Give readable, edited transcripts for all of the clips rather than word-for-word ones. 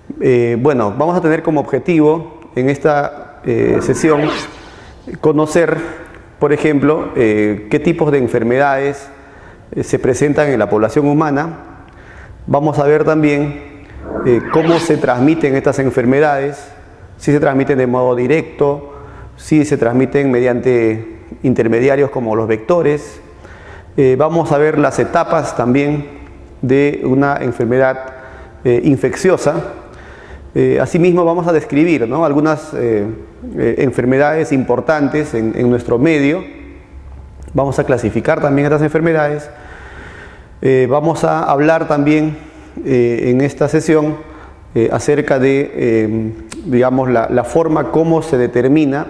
Bueno, vamos a tener como objetivo en esta sesión conocer, por ejemplo, qué tipos de enfermedades se presentan en la población humana. Vamos a ver también cómo se transmiten estas enfermedades, si se transmiten de modo directo, si se transmiten mediante intermediarios como los vectores. Vamos a ver las etapas también de una enfermedad infecciosa. Asimismo vamos a describir, ¿no?, algunas enfermedades importantes en nuestro medio. Vamos a clasificar también estas enfermedades. Vamos a hablar también en esta sesión acerca de, digamos, la forma como se determina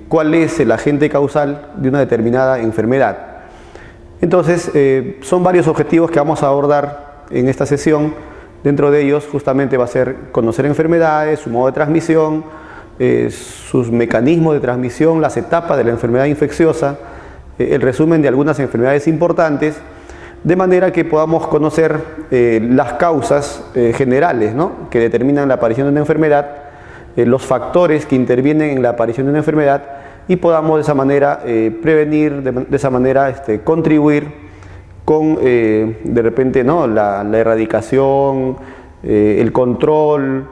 cuál es el agente causal de una determinada enfermedad. Entonces, son varios objetivos que vamos a abordar en esta sesión. Dentro de ellos justamente va a ser conocer enfermedades, su modo de transmisión, sus mecanismos de transmisión, las etapas de la enfermedad infecciosa, el resumen de algunas enfermedades importantes, de manera que podamos conocer las causas generales, ¿no?, que determinan la aparición de una enfermedad, los factores que intervienen en la aparición de una enfermedad, y podamos de esa manera prevenir, de esa manera contribuir con de repente, ¿no?, la erradicación, el control,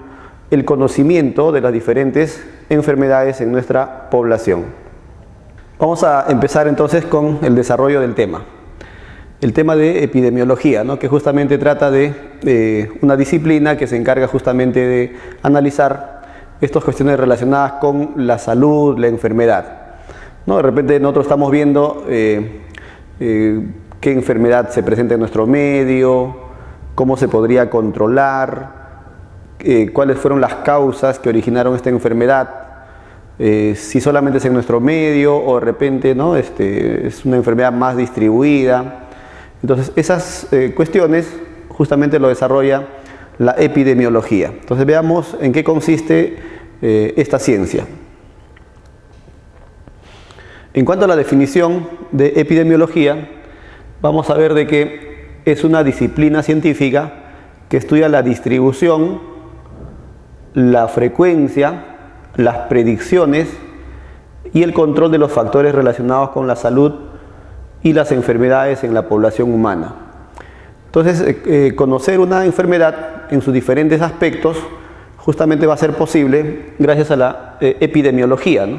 el conocimiento de las diferentes enfermedades en nuestra población. Vamos a empezar entonces con el desarrollo del tema. El tema de epidemiología, ¿no?, que justamente trata de una disciplina que se encarga justamente de analizar estas cuestiones relacionadas con la salud, la enfermedad, ¿no? De repente nosotros estamos viendo qué enfermedad se presenta en nuestro medio, cómo se podría controlar, cuáles fueron las causas que originaron esta enfermedad, si solamente es en nuestro medio o de repente, ¿no?, es una enfermedad más distribuida. Entonces esas cuestiones justamente lo desarrolla la epidemiología. Entonces veamos en qué consiste esta ciencia. En cuanto a la definición de epidemiología, vamos a ver de que es una disciplina científica que estudia la distribución, la frecuencia, las predicciones y el control de los factores relacionados con la salud y las enfermedades en la población humana. Entonces, conocer una enfermedad en sus diferentes aspectos justamente va a ser posible gracias a la epidemiología, ¿no?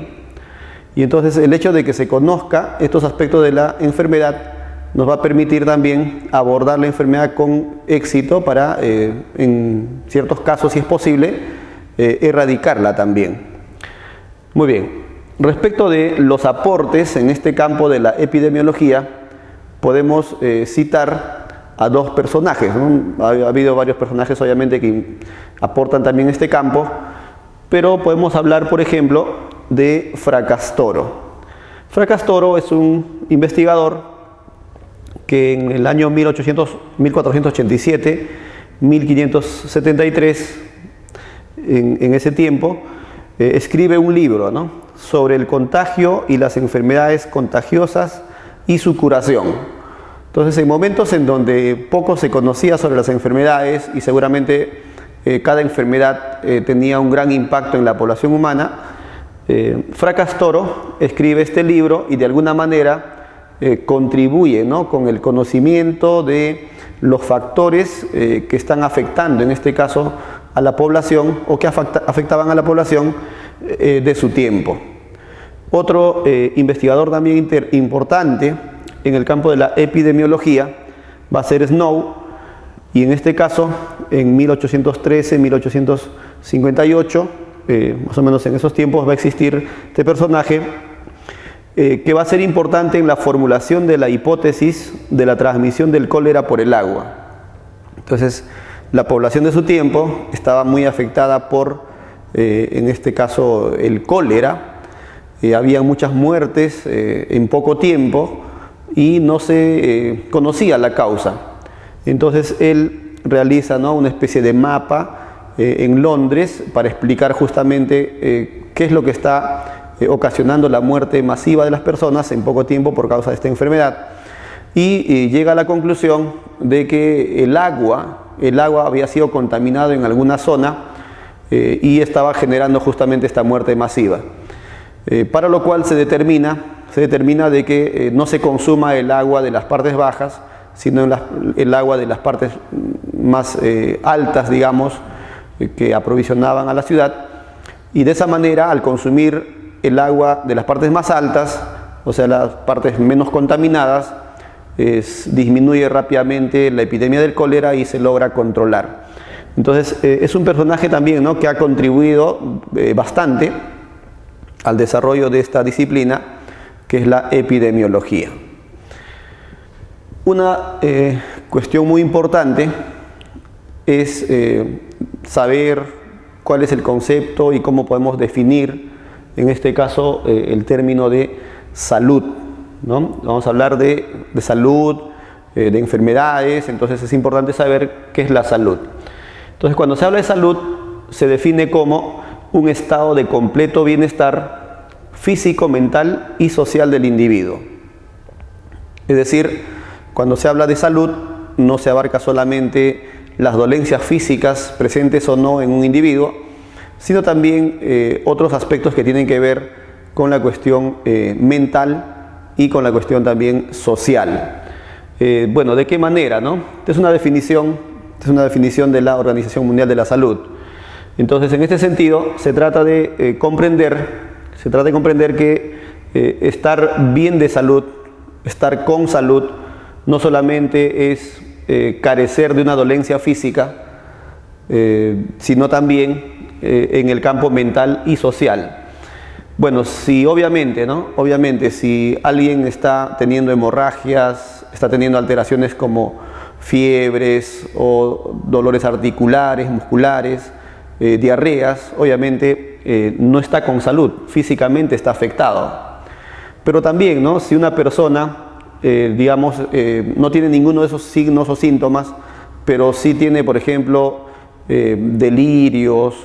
Y entonces el hecho de que se conozca estos aspectos de la enfermedad nos va a permitir también abordar la enfermedad con éxito para, en ciertos casos, si es posible, erradicarla también. Muy bien, respecto de los aportes en este campo de la epidemiología, podemos citar a dos personajes, ¿no? Ha habido varios personajes obviamente que aportan también este campo, pero podemos hablar, por ejemplo, de Fracastoro. Fracastoro es un investigador que en el año 1487, 1573, en ese tiempo, escribe un libro, ¿no?, sobre el contagio y las enfermedades contagiosas y su curación. Entonces, en momentos en donde poco se conocía sobre las enfermedades y seguramente cada enfermedad tenía un gran impacto en la población humana, Fracastoro escribe este libro y de alguna manera contribuye, ¿no?, con el conocimiento de los factores que están afectando, en este caso, a la población o que afectaban a la población de su tiempo. Otro investigador también importante en el campo de la epidemiología va a ser Snow, y en este caso en 1813, 1858, más o menos en esos tiempos va a existir este personaje que va a ser importante en la formulación de la hipótesis de la transmisión del cólera por el agua. Entonces, la población de su tiempo estaba muy afectada por, en este caso, el cólera. Había muchas muertes en poco tiempo y no se conocía la causa. Entonces, él realiza, ¿no?, una especie de mapa en Londres para explicar justamente qué es lo que está ocasionando la muerte masiva de las personas en poco tiempo por causa de esta enfermedad. Y llega a la conclusión de que el agua el agua había sido contaminada en alguna zona y estaba generando justamente esta muerte masiva. Para lo cual se determina de que no se consuma el agua de las partes bajas, sino el agua de las partes más altas, digamos, que aprovisionaban a la ciudad, y de esa manera, al consumir el agua de las partes más altas, o sea, las partes menos contaminadas, disminuye rápidamente la epidemia del cólera y se logra controlar. Entonces, es un personaje también, ¿no?, que ha contribuido bastante al desarrollo de esta disciplina, que es la epidemiología. Una cuestión muy importante es saber cuál es el concepto y cómo podemos definir, en este caso, el término de salud, ¿no? Vamos a hablar de salud, de enfermedades, entonces es importante saber qué es la salud. Entonces, cuando se habla de salud, se define como un estado de completo bienestar físico, mental y social del individuo. Es decir, cuando se habla de salud, no se abarca solamente las dolencias físicas presentes o no en un individuo, sino también otros aspectos que tienen que ver con la cuestión mental y con la cuestión también social. Bueno, ¿de qué manera, no? Esta es una definición de la Organización Mundial de la Salud. Entonces, en este sentido, se trata de comprender que estar bien de salud, estar con salud, no solamente es carecer de una dolencia física, sino también en el campo mental y social. Bueno, si obviamente si alguien está teniendo hemorragias, está teniendo alteraciones como fiebres o dolores articulares, musculares, diarreas, obviamente no está con salud, físicamente está afectado. Pero también, ¿no?, si una persona, no tiene ninguno de esos signos o síntomas, pero sí tiene, por ejemplo, delirios,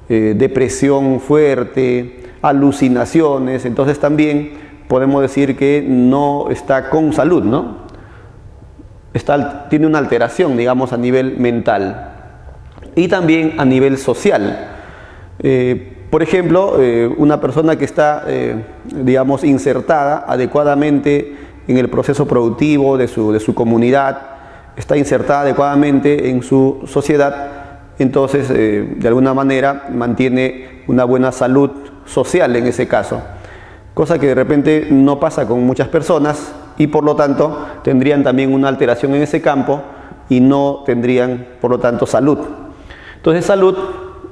depresión fuerte, alucinaciones, entonces también podemos decir que no está con salud, ¿no? Tiene una alteración, digamos, a nivel mental y también a nivel social. Por ejemplo, una persona que está, insertada adecuadamente en el proceso productivo de su comunidad, está insertada adecuadamente en su sociedad, entonces de alguna manera mantiene una buena salud social en ese caso, cosa que de repente no pasa con muchas personas y por lo tanto tendrían también una alteración en ese campo y no tendrían por lo tanto salud. Entonces salud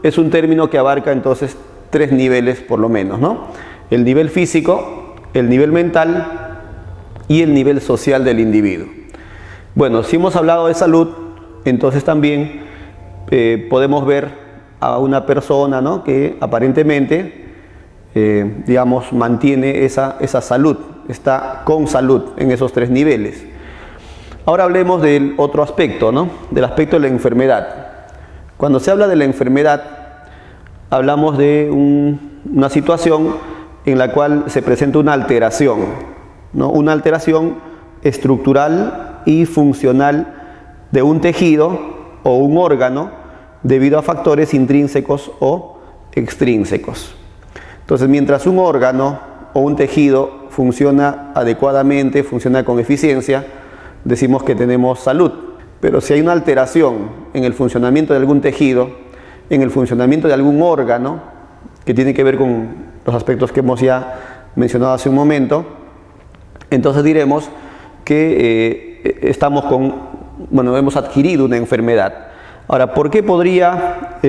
es un término que abarca entonces 3 niveles por lo menos, ¿no? El nivel físico, el nivel mental y el nivel social del individuo. Bueno, si hemos hablado de salud, entonces también podemos ver a una persona, ¿no?, que aparentemente mantiene esa salud, está con salud en esos 3 niveles. Ahora hablemos del otro aspecto, ¿no?, del aspecto de la enfermedad. Cuando se habla de la enfermedad, hablamos de una situación en la cual se presenta una alteración, ¿no?, una alteración estructural y funcional de un tejido o un órgano debido a factores intrínsecos o extrínsecos. Entonces, mientras un órgano o un tejido funciona adecuadamente, funciona con eficiencia, decimos que tenemos salud. Pero si hay una alteración en el funcionamiento de algún tejido, en el funcionamiento de algún órgano, que tiene que ver con los aspectos que hemos ya mencionado hace un momento, entonces diremos que hemos adquirido una enfermedad. Ahora, ¿por qué podría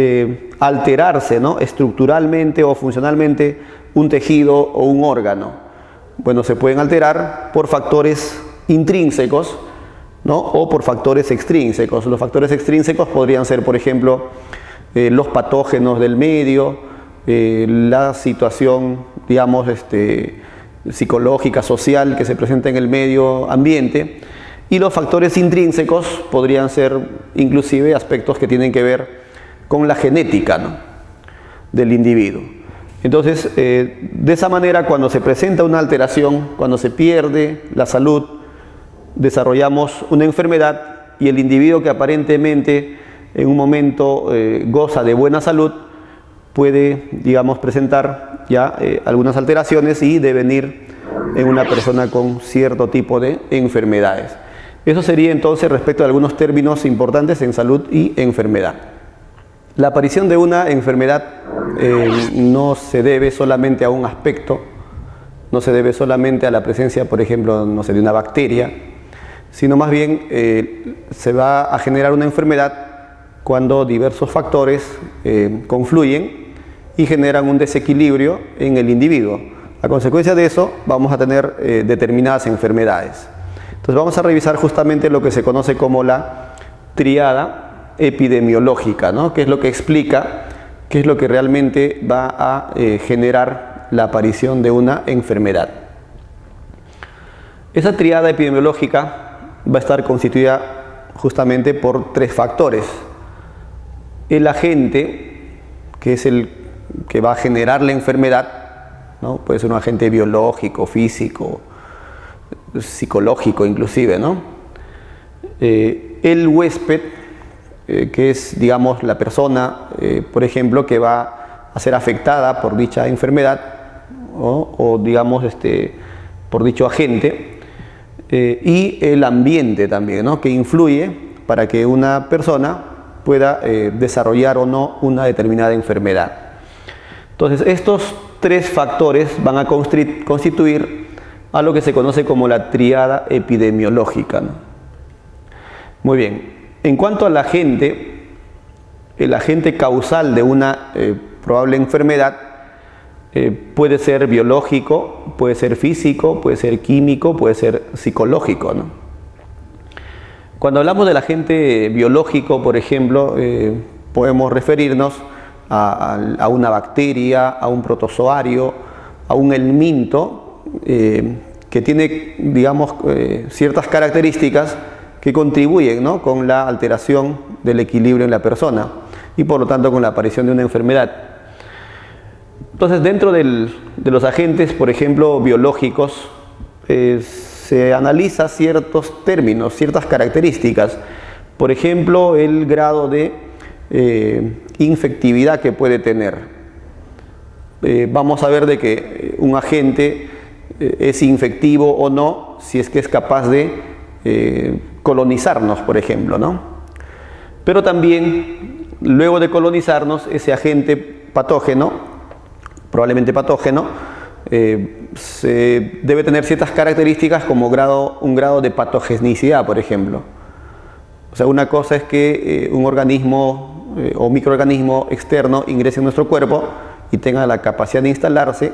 alterarse, ¿no?, estructuralmente o funcionalmente un tejido o un órgano? Bueno, se pueden alterar por factores intrínsecos, ¿no?, o por factores extrínsecos. Los factores extrínsecos podrían ser, por ejemplo, los patógenos del medio, la situación, psicológica, social que se presenta en el medio ambiente. Y los factores intrínsecos podrían ser inclusive aspectos que tienen que ver con la genética, ¿no?, del individuo. Entonces, de esa manera, cuando se presenta una alteración, cuando se pierde la salud, desarrollamos una enfermedad y el individuo que aparentemente en un momento goza de buena salud puede, digamos, presentar ya algunas alteraciones y devenir en una persona con cierto tipo de enfermedades. Eso sería entonces respecto a algunos términos importantes en salud y enfermedad. La aparición de una enfermedad no se debe solamente a un aspecto, no se debe solamente a la presencia, por ejemplo, no sé, de una bacteria, sino más bien se va a generar una enfermedad cuando diversos factores confluyen y generan un desequilibrio en el individuo. A consecuencia de eso vamos a tener determinadas enfermedades. Entonces vamos a revisar justamente lo que se conoce como la tríada epidemiológica, ¿no? Que es lo que explica qué es lo que realmente va a generar la aparición de una enfermedad. Esa tríada epidemiológica va a estar constituida justamente por tres factores. El agente, que es el que va a generar la enfermedad, ¿no? Puede ser un agente biológico, físico, psicológico inclusive, ¿no? El huésped, que es, digamos, la persona, por ejemplo, que va a ser afectada por dicha enfermedad, ¿no? O digamos, por dicho agente, y el ambiente también, ¿no? Que influye para que una persona pueda desarrollar o no una determinada enfermedad. Entonces, estos tres factores van a constituir a lo que se conoce como la tríada epidemiológica, ¿no? Muy bien, en cuanto al agente, el agente causal de una probable enfermedad puede ser biológico, puede ser físico, puede ser químico, puede ser psicológico, ¿no? Cuando hablamos del agente biológico, por ejemplo, podemos referirnos a una bacteria, a un protozoario, a un helminto, que tiene, digamos, ciertas características que contribuyen, ¿no?, con la alteración del equilibrio en la persona y por lo tanto con la aparición de una enfermedad. Entonces, dentro de los agentes, por ejemplo, biológicos, se analiza ciertos términos, ciertas características. Por ejemplo, el grado de infectividad que puede tener. Vamos a ver de que un agente es infectivo o no si es que es capaz de colonizarnos, por ejemplo, ¿no? Pero también, luego de colonizarnos, ese agente patógeno, probablemente patógeno, se debe tener ciertas características como un grado de patogenicidad, por ejemplo. O sea, una cosa es que un organismo o microorganismo externo ingrese en nuestro cuerpo y tenga la capacidad de instalarse,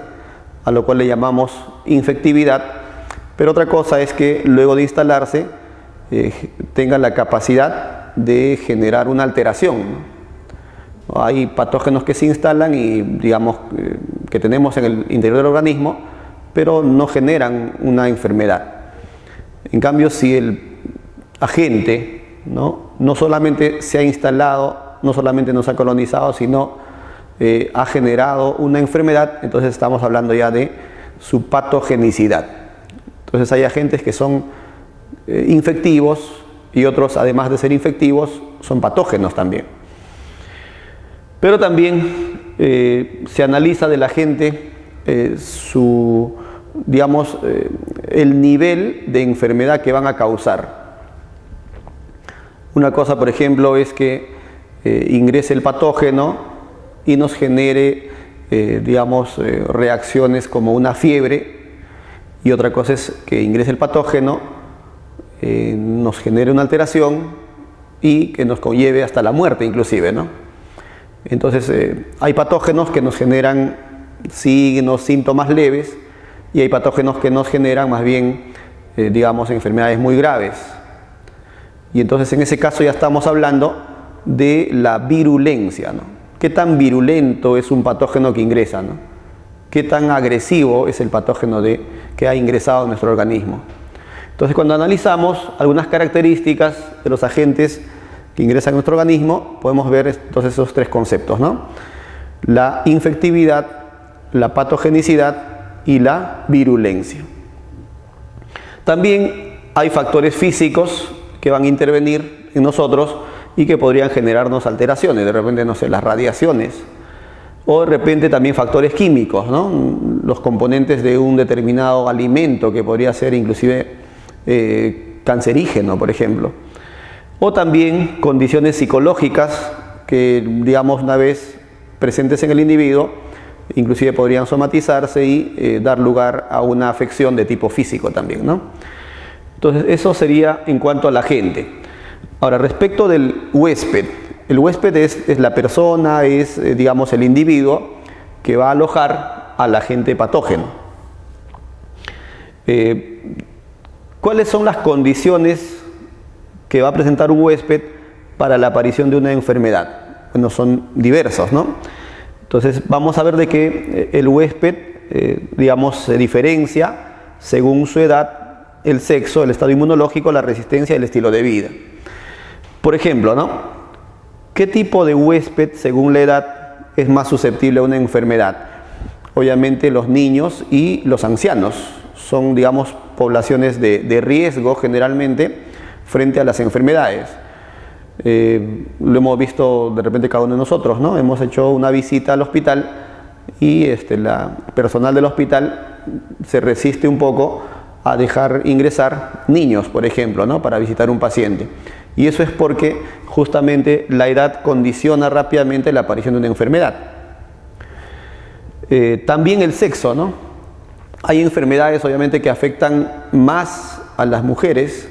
a lo cual le llamamos infectividad, pero otra cosa es que luego de instalarse tenga la capacidad de generar una alteración, ¿no? Hay patógenos que se instalan y, digamos, que tenemos en el interior del organismo, pero no generan una enfermedad. En cambio, si el agente no solamente se ha instalado, no solamente nos ha colonizado, sino ha generado una enfermedad, entonces estamos hablando ya de su patogenicidad. Entonces hay agentes que son infectivos y otros, además de ser infectivos, son patógenos también. Pero también se analiza del agente digamos, el nivel de enfermedad que van a causar. Una cosa, por ejemplo, es que ingrese el patógeno y nos genere, digamos, reacciones como una fiebre, y otra cosa es que ingrese el patógeno, nos genere una alteración y que nos conlleve hasta la muerte inclusive, ¿no? Entonces, hay patógenos que nos generan signos, síntomas leves, y hay patógenos que nos generan más bien, digamos, enfermedades muy graves. Y entonces en ese caso ya estamos hablando de la virulencia, ¿no? ¿Qué tan virulento es un patógeno que ingresa, ¿no? ¿Qué tan agresivo es el patógeno que ha ingresado en nuestro organismo? Entonces, cuando analizamos algunas características de los agentes que ingresan a nuestro organismo, podemos ver entonces esos tres conceptos, ¿no? La infectividad, la patogenicidad y la virulencia. También hay factores físicos que van a intervenir en nosotros y que podrían generarnos alteraciones, de repente, no sé, las radiaciones, o de repente también factores químicos, ¿no? Los componentes de un determinado alimento que podría ser inclusive cancerígeno, por ejemplo, o también condiciones psicológicas que, digamos, una vez presentes en el individuo, inclusive podrían somatizarse y dar lugar a una afección de tipo físico también, ¿no? Entonces, eso sería en cuanto al agente. Ahora, respecto del huésped, el huésped es la persona, es, digamos, el individuo que va a alojar al agente patógeno. ¿Cuáles son las condiciones que va a presentar un huésped para la aparición de una enfermedad? Bueno, son diversas, ¿no? Entonces, vamos a ver de que el huésped, digamos, se diferencia según su edad, el sexo, el estado inmunológico, la resistencia y el estilo de vida. Por ejemplo, ¿no? ¿Qué tipo de huésped, según la edad, es más susceptible a una enfermedad? Obviamente los niños y los ancianos son, digamos, poblaciones de riesgo generalmente frente a las enfermedades. Lo hemos visto de repente cada uno de nosotros, ¿no? Hemos hecho una visita al hospital y la personal del hospital se resiste un poco a dejar ingresar niños, por ejemplo, ¿no? Para visitar un paciente. Y eso es porque justamente la edad condiciona rápidamente la aparición de una enfermedad. También el sexo, ¿no? Hay enfermedades obviamente que afectan más a las mujeres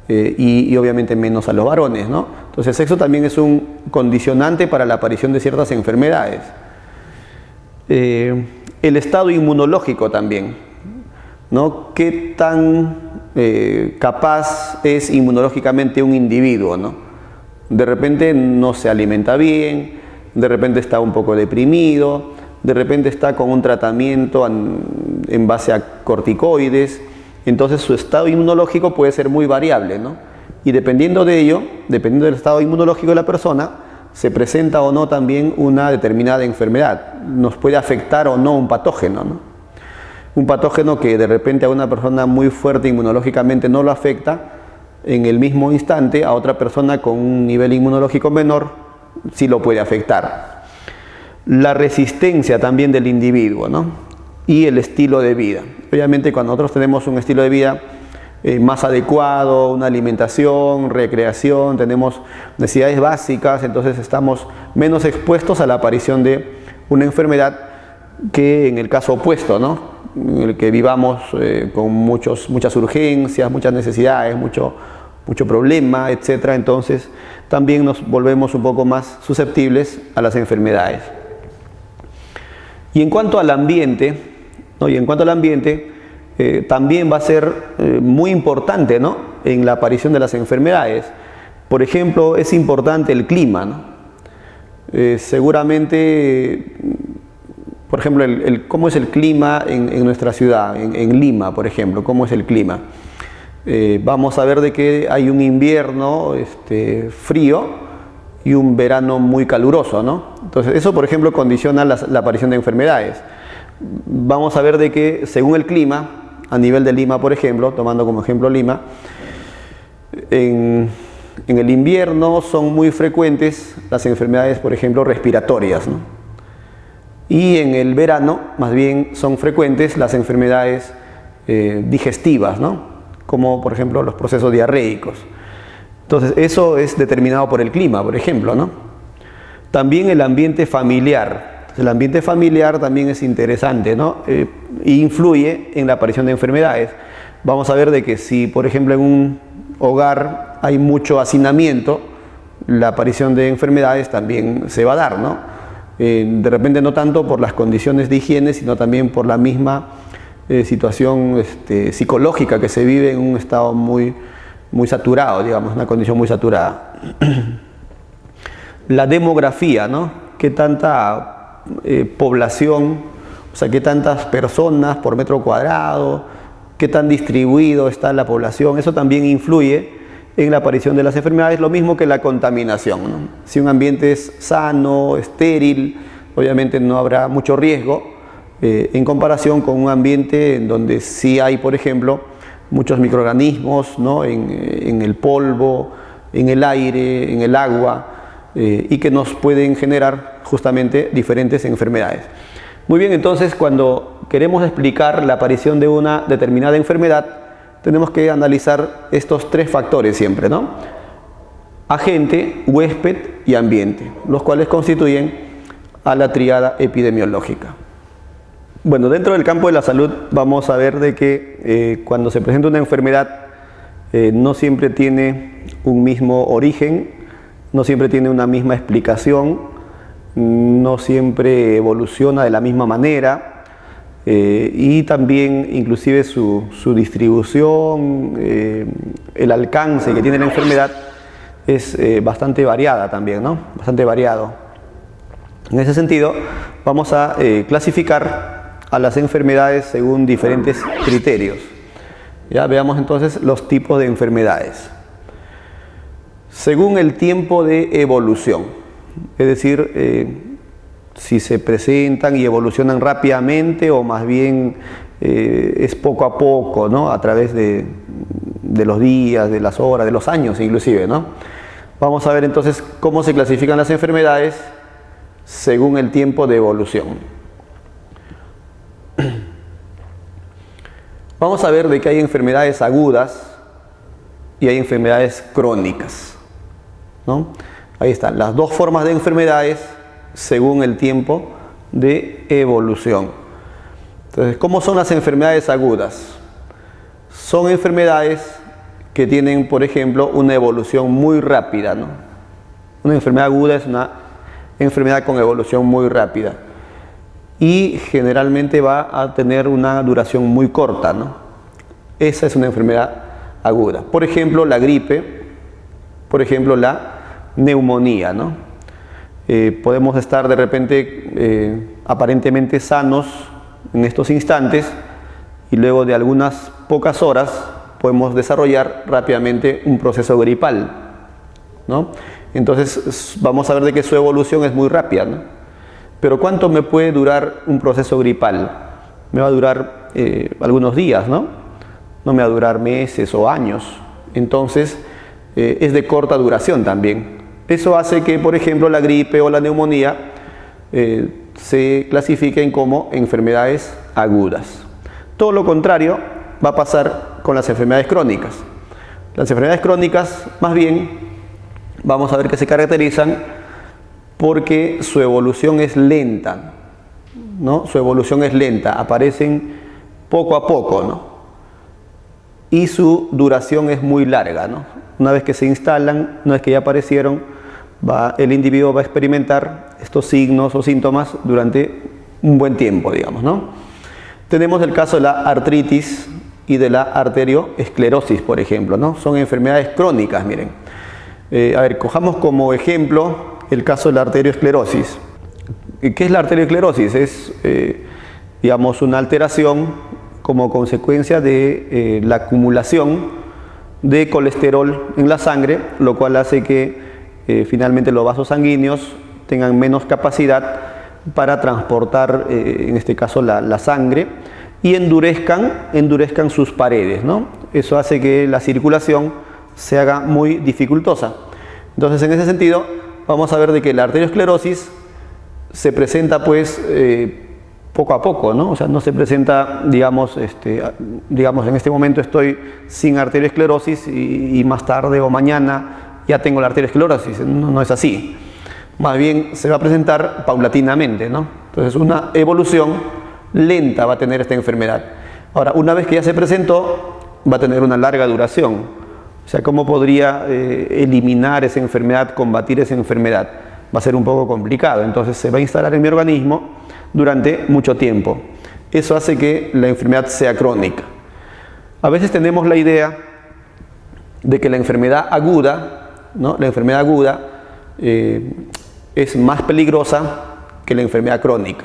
y obviamente menos a los varones, ¿no? Entonces el sexo también es un condicionante para la aparición de ciertas enfermedades. El estado inmunológico también, ¿no? ¿Qué tan capaz es inmunológicamente un individuo, ¿no? De repente no se alimenta bien, de repente está un poco deprimido, de repente está con un tratamiento en base a corticoides, entonces su estado inmunológico puede ser muy variable, ¿no? Y dependiendo de ello, dependiendo del estado inmunológico de la persona, se presenta o no también una determinada enfermedad, nos puede afectar o no un patógeno, ¿no? Un patógeno que de repente a una persona muy fuerte inmunológicamente no lo afecta, en el mismo instante a otra persona con un nivel inmunológico menor sí lo puede afectar. La resistencia también del individuo, ¿no? Y el estilo de vida. Obviamente cuando nosotros tenemos un estilo de vida más adecuado, una alimentación, recreación, tenemos necesidades básicas, entonces estamos menos expuestos a la aparición de una enfermedad que en el caso opuesto, ¿no? En el que vivamos con muchas urgencias, muchas necesidades, mucho problema, etc. Entonces también nos volvemos un poco más susceptibles a las enfermedades. Y en cuanto al ambiente, ¿no? También va a ser muy importante, ¿no? En la aparición de las enfermedades. Por ejemplo, es importante el clima, ¿no? Seguramente, por ejemplo, cómo es el clima en nuestra ciudad, en Lima, por ejemplo, cómo es el clima. Vamos a ver de que hay un invierno frío y un verano muy caluroso, ¿no? Entonces eso, por ejemplo, condiciona la aparición de enfermedades. Vamos a ver de que según el clima, a nivel de Lima, por ejemplo, tomando como ejemplo Lima, en el invierno son muy frecuentes las enfermedades, por ejemplo, respiratorias, ¿no? Y en el verano, más bien, son frecuentes las enfermedades digestivas, ¿no? Como, por ejemplo, los procesos diarreicos. Entonces, eso es determinado por el clima, por ejemplo, ¿no? También el ambiente familiar. El ambiente familiar también es interesante, ¿no? E influye en la aparición de enfermedades. Vamos a ver de que si, por ejemplo, en un hogar hay mucho hacinamiento, la aparición de enfermedades también se va a dar, ¿no? De repente no tanto por las condiciones de higiene, sino también por la misma situación psicológica que se vive en un estado muy saturado, digamos, una condición muy saturada. La demografía, ¿no? ¿Qué tanta población, o sea, qué tantas personas por metro cuadrado, qué tan distribuido está la población? Eso también influye en la aparición de las enfermedades, lo mismo que la contaminación, ¿no? Si un ambiente es sano, estéril, obviamente no habrá mucho riesgo en comparación con un ambiente en donde sí hay, por ejemplo, muchos microorganismos, ¿no? en el polvo, en el aire, en el agua, y que nos pueden generar justamente diferentes enfermedades. Muy bien, entonces cuando queremos explicar la aparición de una determinada enfermedad, tenemos que analizar estos tres factores siempre, ¿no? Agente, huésped y ambiente, los cuales constituyen a la tríada epidemiológica. Bueno, dentro del campo de la salud vamos a ver de que cuando se presenta una enfermedad no siempre tiene un mismo origen, no siempre tiene una misma explicación, no siempre evoluciona de la misma manera, y también inclusive su distribución, el alcance que tiene la enfermedad es bastante variada también, ¿no? Bastante variado. En ese sentido, vamos a clasificar a las enfermedades según diferentes criterios. Ya veamos entonces los tipos de enfermedades. Según el tiempo de evolución. Es decir, si se presentan y evolucionan rápidamente o más bien es poco a poco, ¿no? A través de los días, de las horas, de los años inclusive, ¿no? Vamos a ver entonces cómo se clasifican las enfermedades según el tiempo de evolución. Vamos a ver de que hay enfermedades agudas y hay enfermedades crónicas, ¿no? Ahí están las dos formas de enfermedades según el tiempo de evolución. Entonces, ¿cómo son las enfermedades agudas? Son enfermedades que tienen, por ejemplo, una evolución muy rápida, ¿no? Una enfermedad aguda es una enfermedad con evolución muy rápida y generalmente va a tener una duración muy corta, ¿no? Esa es una enfermedad aguda. Por ejemplo, la gripe, por ejemplo, la neumonía, ¿no? Podemos estar de repente aparentemente sanos en estos instantes y luego de algunas pocas horas podemos desarrollar rápidamente un proceso gripal, ¿no? Entonces vamos a ver de que su evolución es muy rápida, ¿no? Pero ¿cuánto me puede durar un proceso gripal? Me va a durar algunos días, ¿no? No me va a durar meses o años. Entonces es de corta duración también. Eso hace que, por ejemplo, la gripe o la neumonía se clasifiquen como enfermedades agudas. Todo lo contrario va a pasar con las enfermedades crónicas. Las enfermedades crónicas, más bien, vamos a ver que se caracterizan porque su evolución es lenta, ¿no? Su evolución es lenta, aparecen poco a poco, ¿no? Y su duración es muy larga, ¿no? Una vez que se instalan, una vez que ya aparecieron, el individuo va a experimentar estos signos o síntomas durante un buen tiempo, digamos, ¿no? Tenemos el caso de la artritis y de la arterioesclerosis, por ejemplo, ¿no? Son enfermedades crónicas, miren. A ver, cojamos como ejemplo el caso de la arterioesclerosis. ¿Qué es la arterioesclerosis? Es, digamos, una alteración como consecuencia de la acumulación de colesterol en la sangre, lo cual hace que finalmente los vasos sanguíneos tengan menos capacidad para transportar, en este caso, la sangre y endurezcan sus paredes, ¿no? Eso hace que la circulación se haga muy dificultosa. Entonces, en ese sentido, vamos a ver de que la arteriosclerosis se presenta, pues, poco a poco, ¿no? O sea, no se presenta, digamos, en este momento estoy sin arteriosclerosis y más tarde o mañana ya tengo la arteriosclerosis. No es así. Más bien se va a presentar paulatinamente, ¿no? Entonces, una evolución lenta va a tener esta enfermedad. Ahora, una vez que ya se presentó, va a tener una larga duración. O sea, ¿cómo podría eliminar esa enfermedad, combatir esa enfermedad? Va a ser un poco complicado. Entonces, se va a instalar en mi organismo durante mucho tiempo. Eso hace que la enfermedad sea crónica. A veces tenemos la idea de que la enfermedad aguda, ¿no? La enfermedad aguda es más peligrosa que la enfermedad crónica.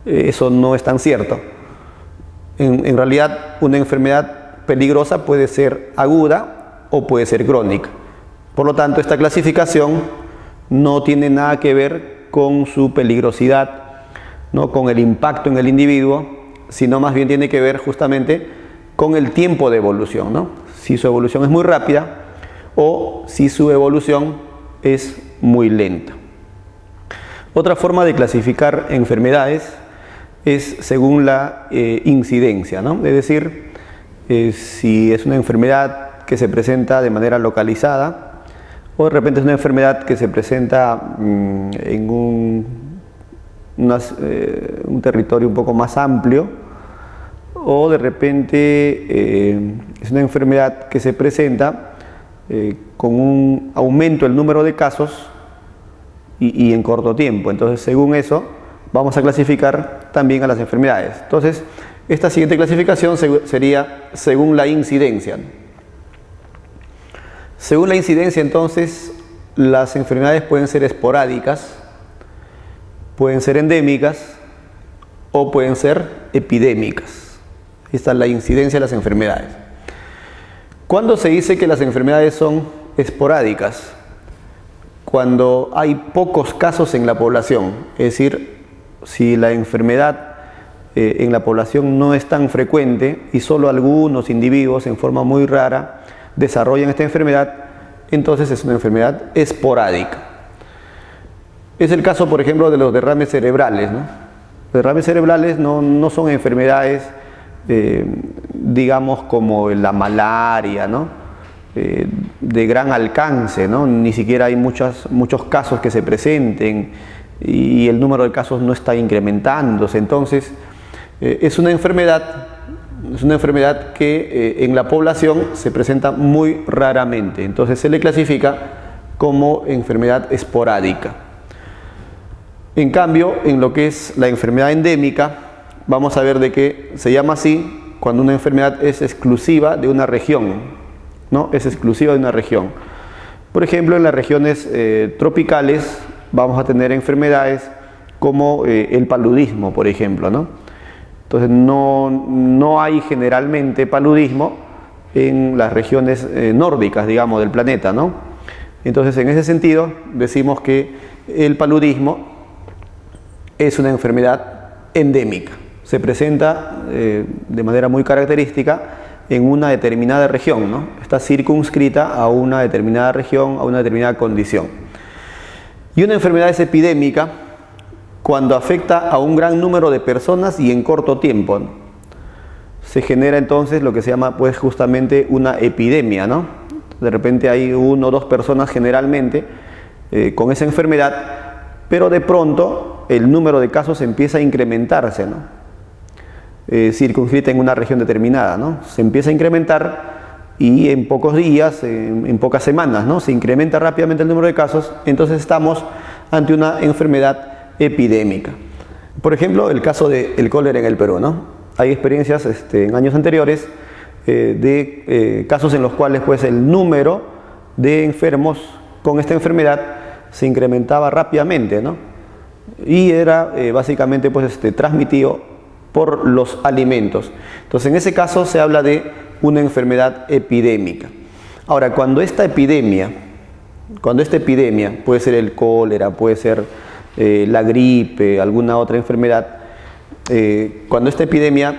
Eso no es tan cierto. En realidad, una enfermedad peligrosa puede ser aguda o puede ser crónica. Por lo tanto, esta clasificación no tiene nada que ver con su peligrosidad, ¿no? Con el impacto en el individuo, sino más bien tiene que ver justamente con el tiempo de evolución, ¿no? Si su evolución es muy rápida o si su evolución es muy lenta. Otra forma de clasificar enfermedades es según la incidencia, ¿no? Es decir, si es una enfermedad que se presenta de manera localizada o de repente es una enfermedad que se presenta en un territorio un poco más amplio, o de repente es una enfermedad que se presenta con un aumento del número de casos y en corto tiempo. Entonces, según eso, vamos a clasificar también a las enfermedades. Entonces, esta siguiente clasificación sería según la incidencia. Según la incidencia, entonces, las enfermedades pueden ser esporádicas, pueden ser endémicas o pueden ser epidémicas. Esta es la incidencia de las enfermedades. ¿Cuándo se dice que las enfermedades son esporádicas? Cuando hay pocos casos en la población, es decir, si la enfermedad en la población no es tan frecuente y solo algunos individuos en forma muy rara desarrollan esta enfermedad, entonces es una enfermedad esporádica. Es el caso, por ejemplo, de los derrames cerebrales, ¿no? Los derrames cerebrales no son enfermedades, digamos, como la malaria, ¿no? De gran alcance, ¿no? Ni siquiera hay muchos casos que se presenten y el número de casos no está incrementándose. Entonces, es una enfermedad que en la población se presenta muy raramente. Entonces, se le clasifica como enfermedad esporádica. En cambio, en lo que es la enfermedad endémica, vamos a ver de qué se llama así cuando una enfermedad es exclusiva de una región, ¿no? Es exclusiva de una región. Por ejemplo, en las regiones tropicales vamos a tener enfermedades como el paludismo, por ejemplo, ¿no? Entonces, no hay generalmente paludismo en las regiones nórdicas, digamos, del planeta, ¿no? Entonces, en ese sentido, decimos que el paludismo es una enfermedad endémica. Se presenta de manera muy característica en una determinada región, ¿no? Está circunscrita a una determinada región, a una determinada condición. Y una enfermedad es epidémica cuando afecta a un gran número de personas y en corto tiempo, ¿no? Se genera entonces lo que se llama, pues, justamente una epidemia, ¿no? De repente hay 1 o 2 personas generalmente con esa enfermedad, pero de pronto el número de casos empieza a incrementarse, ¿no? Circunscrita en una región determinada, ¿no? Se empieza a incrementar y en pocos días, en pocas semanas, ¿no? Se incrementa rápidamente el número de casos, entonces estamos ante una enfermedad epidémica. Por ejemplo, el caso del cólera en el Perú, ¿no? Hay experiencias en años anteriores de casos en los cuales, pues, el número de enfermos con esta enfermedad se incrementaba rápidamente, ¿no? Y era básicamente, pues, transmitido por los alimentos. Entonces, en ese caso se habla de una enfermedad epidémica. Ahora, cuando esta epidemia puede ser el cólera, puede ser la gripe, alguna otra enfermedad, cuando esta epidemia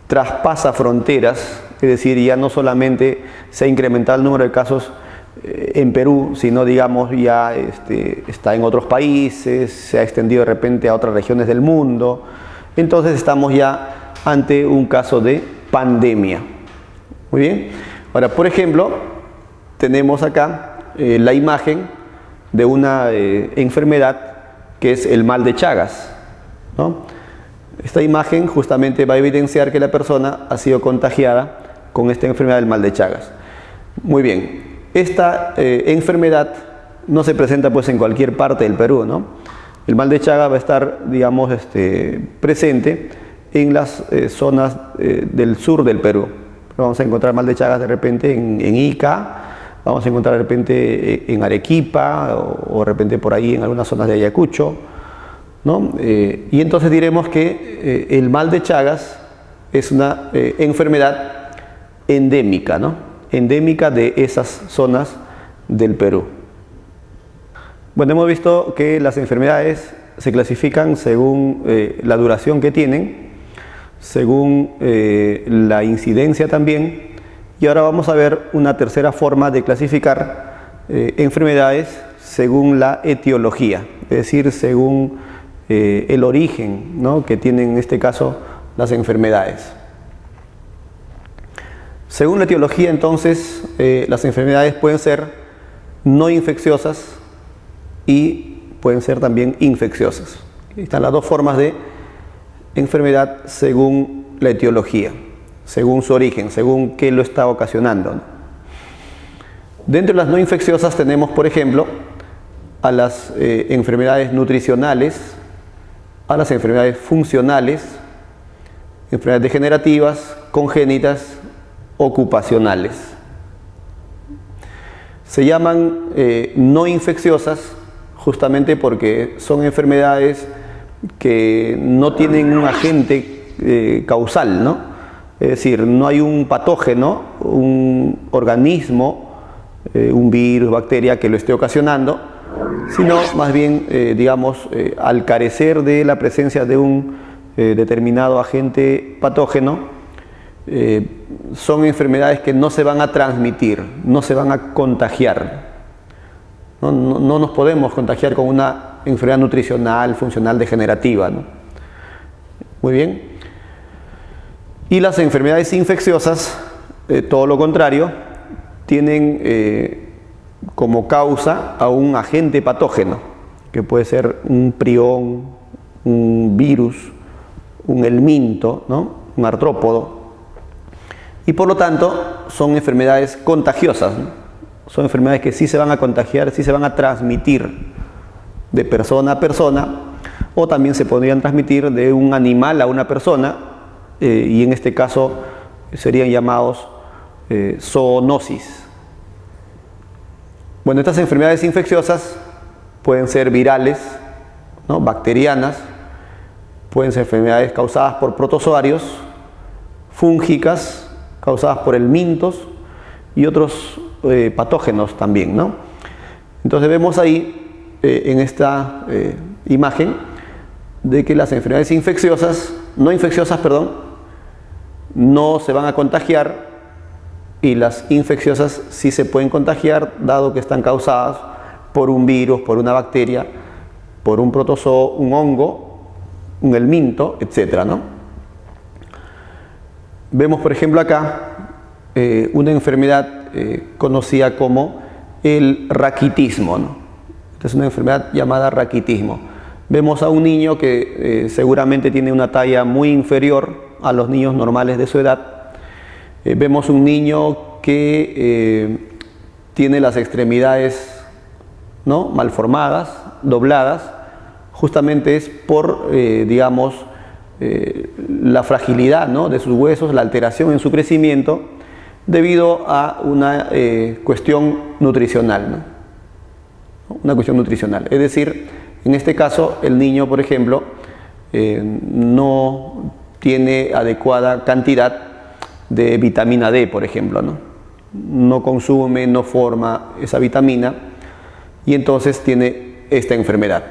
traspasa fronteras, es decir, ya no solamente se ha incrementado el número de casos en Perú, sino, digamos, ya está en otros países, se ha extendido de repente a otras regiones del mundo, entonces estamos ya ante un caso de pandemia. Muy bien. Ahora, por ejemplo, tenemos acá la imagen de una enfermedad que es el mal de Chagas, ¿no? Esta imagen justamente va a evidenciar que la persona ha sido contagiada con esta enfermedad del mal de Chagas. Muy bien, esta enfermedad no se presenta, pues, en cualquier parte del Perú, ¿no? El mal de Chagas va a estar, digamos, presente en las zonas del sur del Perú. Vamos a encontrar mal de Chagas de repente en Ica, vamos a encontrar de repente en Arequipa o de repente por ahí en algunas zonas de Ayacucho, ¿no? Y entonces diremos que el mal de Chagas es una enfermedad endémica, ¿no? Endémica de esas zonas del Perú. Bueno, hemos visto que las enfermedades se clasifican según la duración que tienen, según la incidencia también. Y ahora vamos a ver una tercera forma de clasificar enfermedades según la etiología, es decir, según el origen, ¿no?, que tienen en este caso las enfermedades. Según la etiología, entonces, las enfermedades pueden ser no infecciosas y pueden ser también infecciosas. Están las dos formas de enfermedad según la etiología, según su origen, según qué lo está ocasionando, ¿no? Dentro de las no infecciosas tenemos, por ejemplo, a las enfermedades nutricionales, a las enfermedades funcionales, enfermedades degenerativas, congénitas, ocupacionales. Se llaman no infecciosas justamente porque son enfermedades que no tienen un agente causal, ¿no? Es decir, no hay un patógeno, un organismo, un virus, bacteria que lo esté ocasionando, sino más bien, digamos, al carecer de la presencia de un determinado agente patógeno, son enfermedades que no se van a transmitir, no se van a contagiar. No nos podemos contagiar con una enfermedad nutricional, funcional, degenerativa, ¿no? Muy bien. Y las enfermedades infecciosas, todo lo contrario, tienen como causa a un agente patógeno, que puede ser un prión, un virus, un helminto, ¿no?, un artrópodo. Y por lo tanto son enfermedades contagiosas, ¿no? Son enfermedades que sí se van a contagiar, sí se van a transmitir de persona a persona, o también se podrían transmitir de un animal a una persona, y en este caso serían llamados zoonosis. Bueno, estas enfermedades infecciosas pueden ser virales, ¿no?, bacterianas, pueden ser enfermedades causadas por protozoarios, fúngicas, causadas por helmintos y otros patógenos también, ¿no? Entonces vemos ahí en esta imagen de que las enfermedades infecciosas, no infecciosas, perdón, no se van a contagiar, y las infecciosas sí se pueden contagiar, dado que están causadas por un virus, por una bacteria, por un protozoo, un hongo, un helminto, etcétera, ¿no? Vemos, por ejemplo, acá una enfermedad conocida como el raquitismo, ¿no? Esta es una enfermedad llamada raquitismo. Vemos a un niño que seguramente tiene una talla muy inferior a los niños normales de su edad. Vemos un niño que tiene las extremidades, ¿no?, malformadas, dobladas. Justamente es por, digamos, la fragilidad, ¿no?, de sus huesos, la alteración en su crecimiento, debido a una cuestión nutricional, ¿no? Una cuestión nutricional. Es decir, en este caso, el niño, por ejemplo, no tiene adecuada cantidad de vitamina D, por ejemplo, ¿no? No consume, no forma esa vitamina, y entonces tiene esta enfermedad.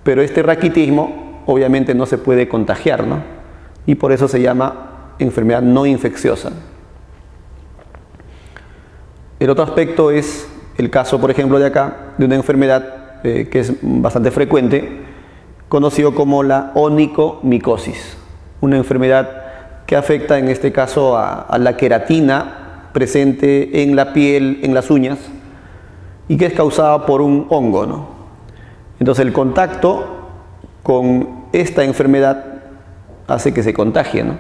Pero este raquitismo obviamente no se puede contagiar, ¿no? Y por eso se llama enfermedad no infecciosa. El otro aspecto es el caso, por ejemplo, de acá, de una enfermedad que es bastante frecuente, conocido como la onicomicosis, una enfermedad que afecta en este caso a la queratina presente en la piel, en las uñas, y que es causada por un hongo, ¿no? Entonces el contacto con esta enfermedad hace que se contagie, ¿no?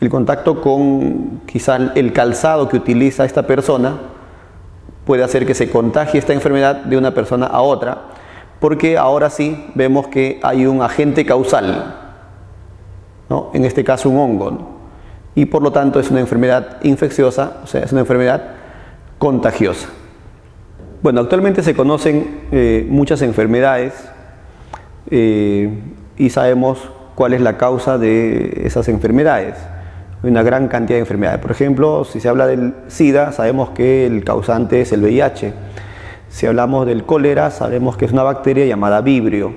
El contacto con quizá el calzado que utiliza esta persona puede hacer que se contagie esta enfermedad de una persona a otra, porque ahora sí vemos que hay un agente causal, ¿no? En este caso un hongo, ¿no? Y por lo tanto es una enfermedad infecciosa, o sea, es una enfermedad contagiosa. Bueno, actualmente se conocen muchas enfermedades y sabemos cuál es la causa de esas enfermedades. Hay una gran cantidad de enfermedades. Por ejemplo, si se habla del SIDA, sabemos que el causante es el VIH. Si hablamos del cólera, sabemos que es una bacteria llamada Vibrio.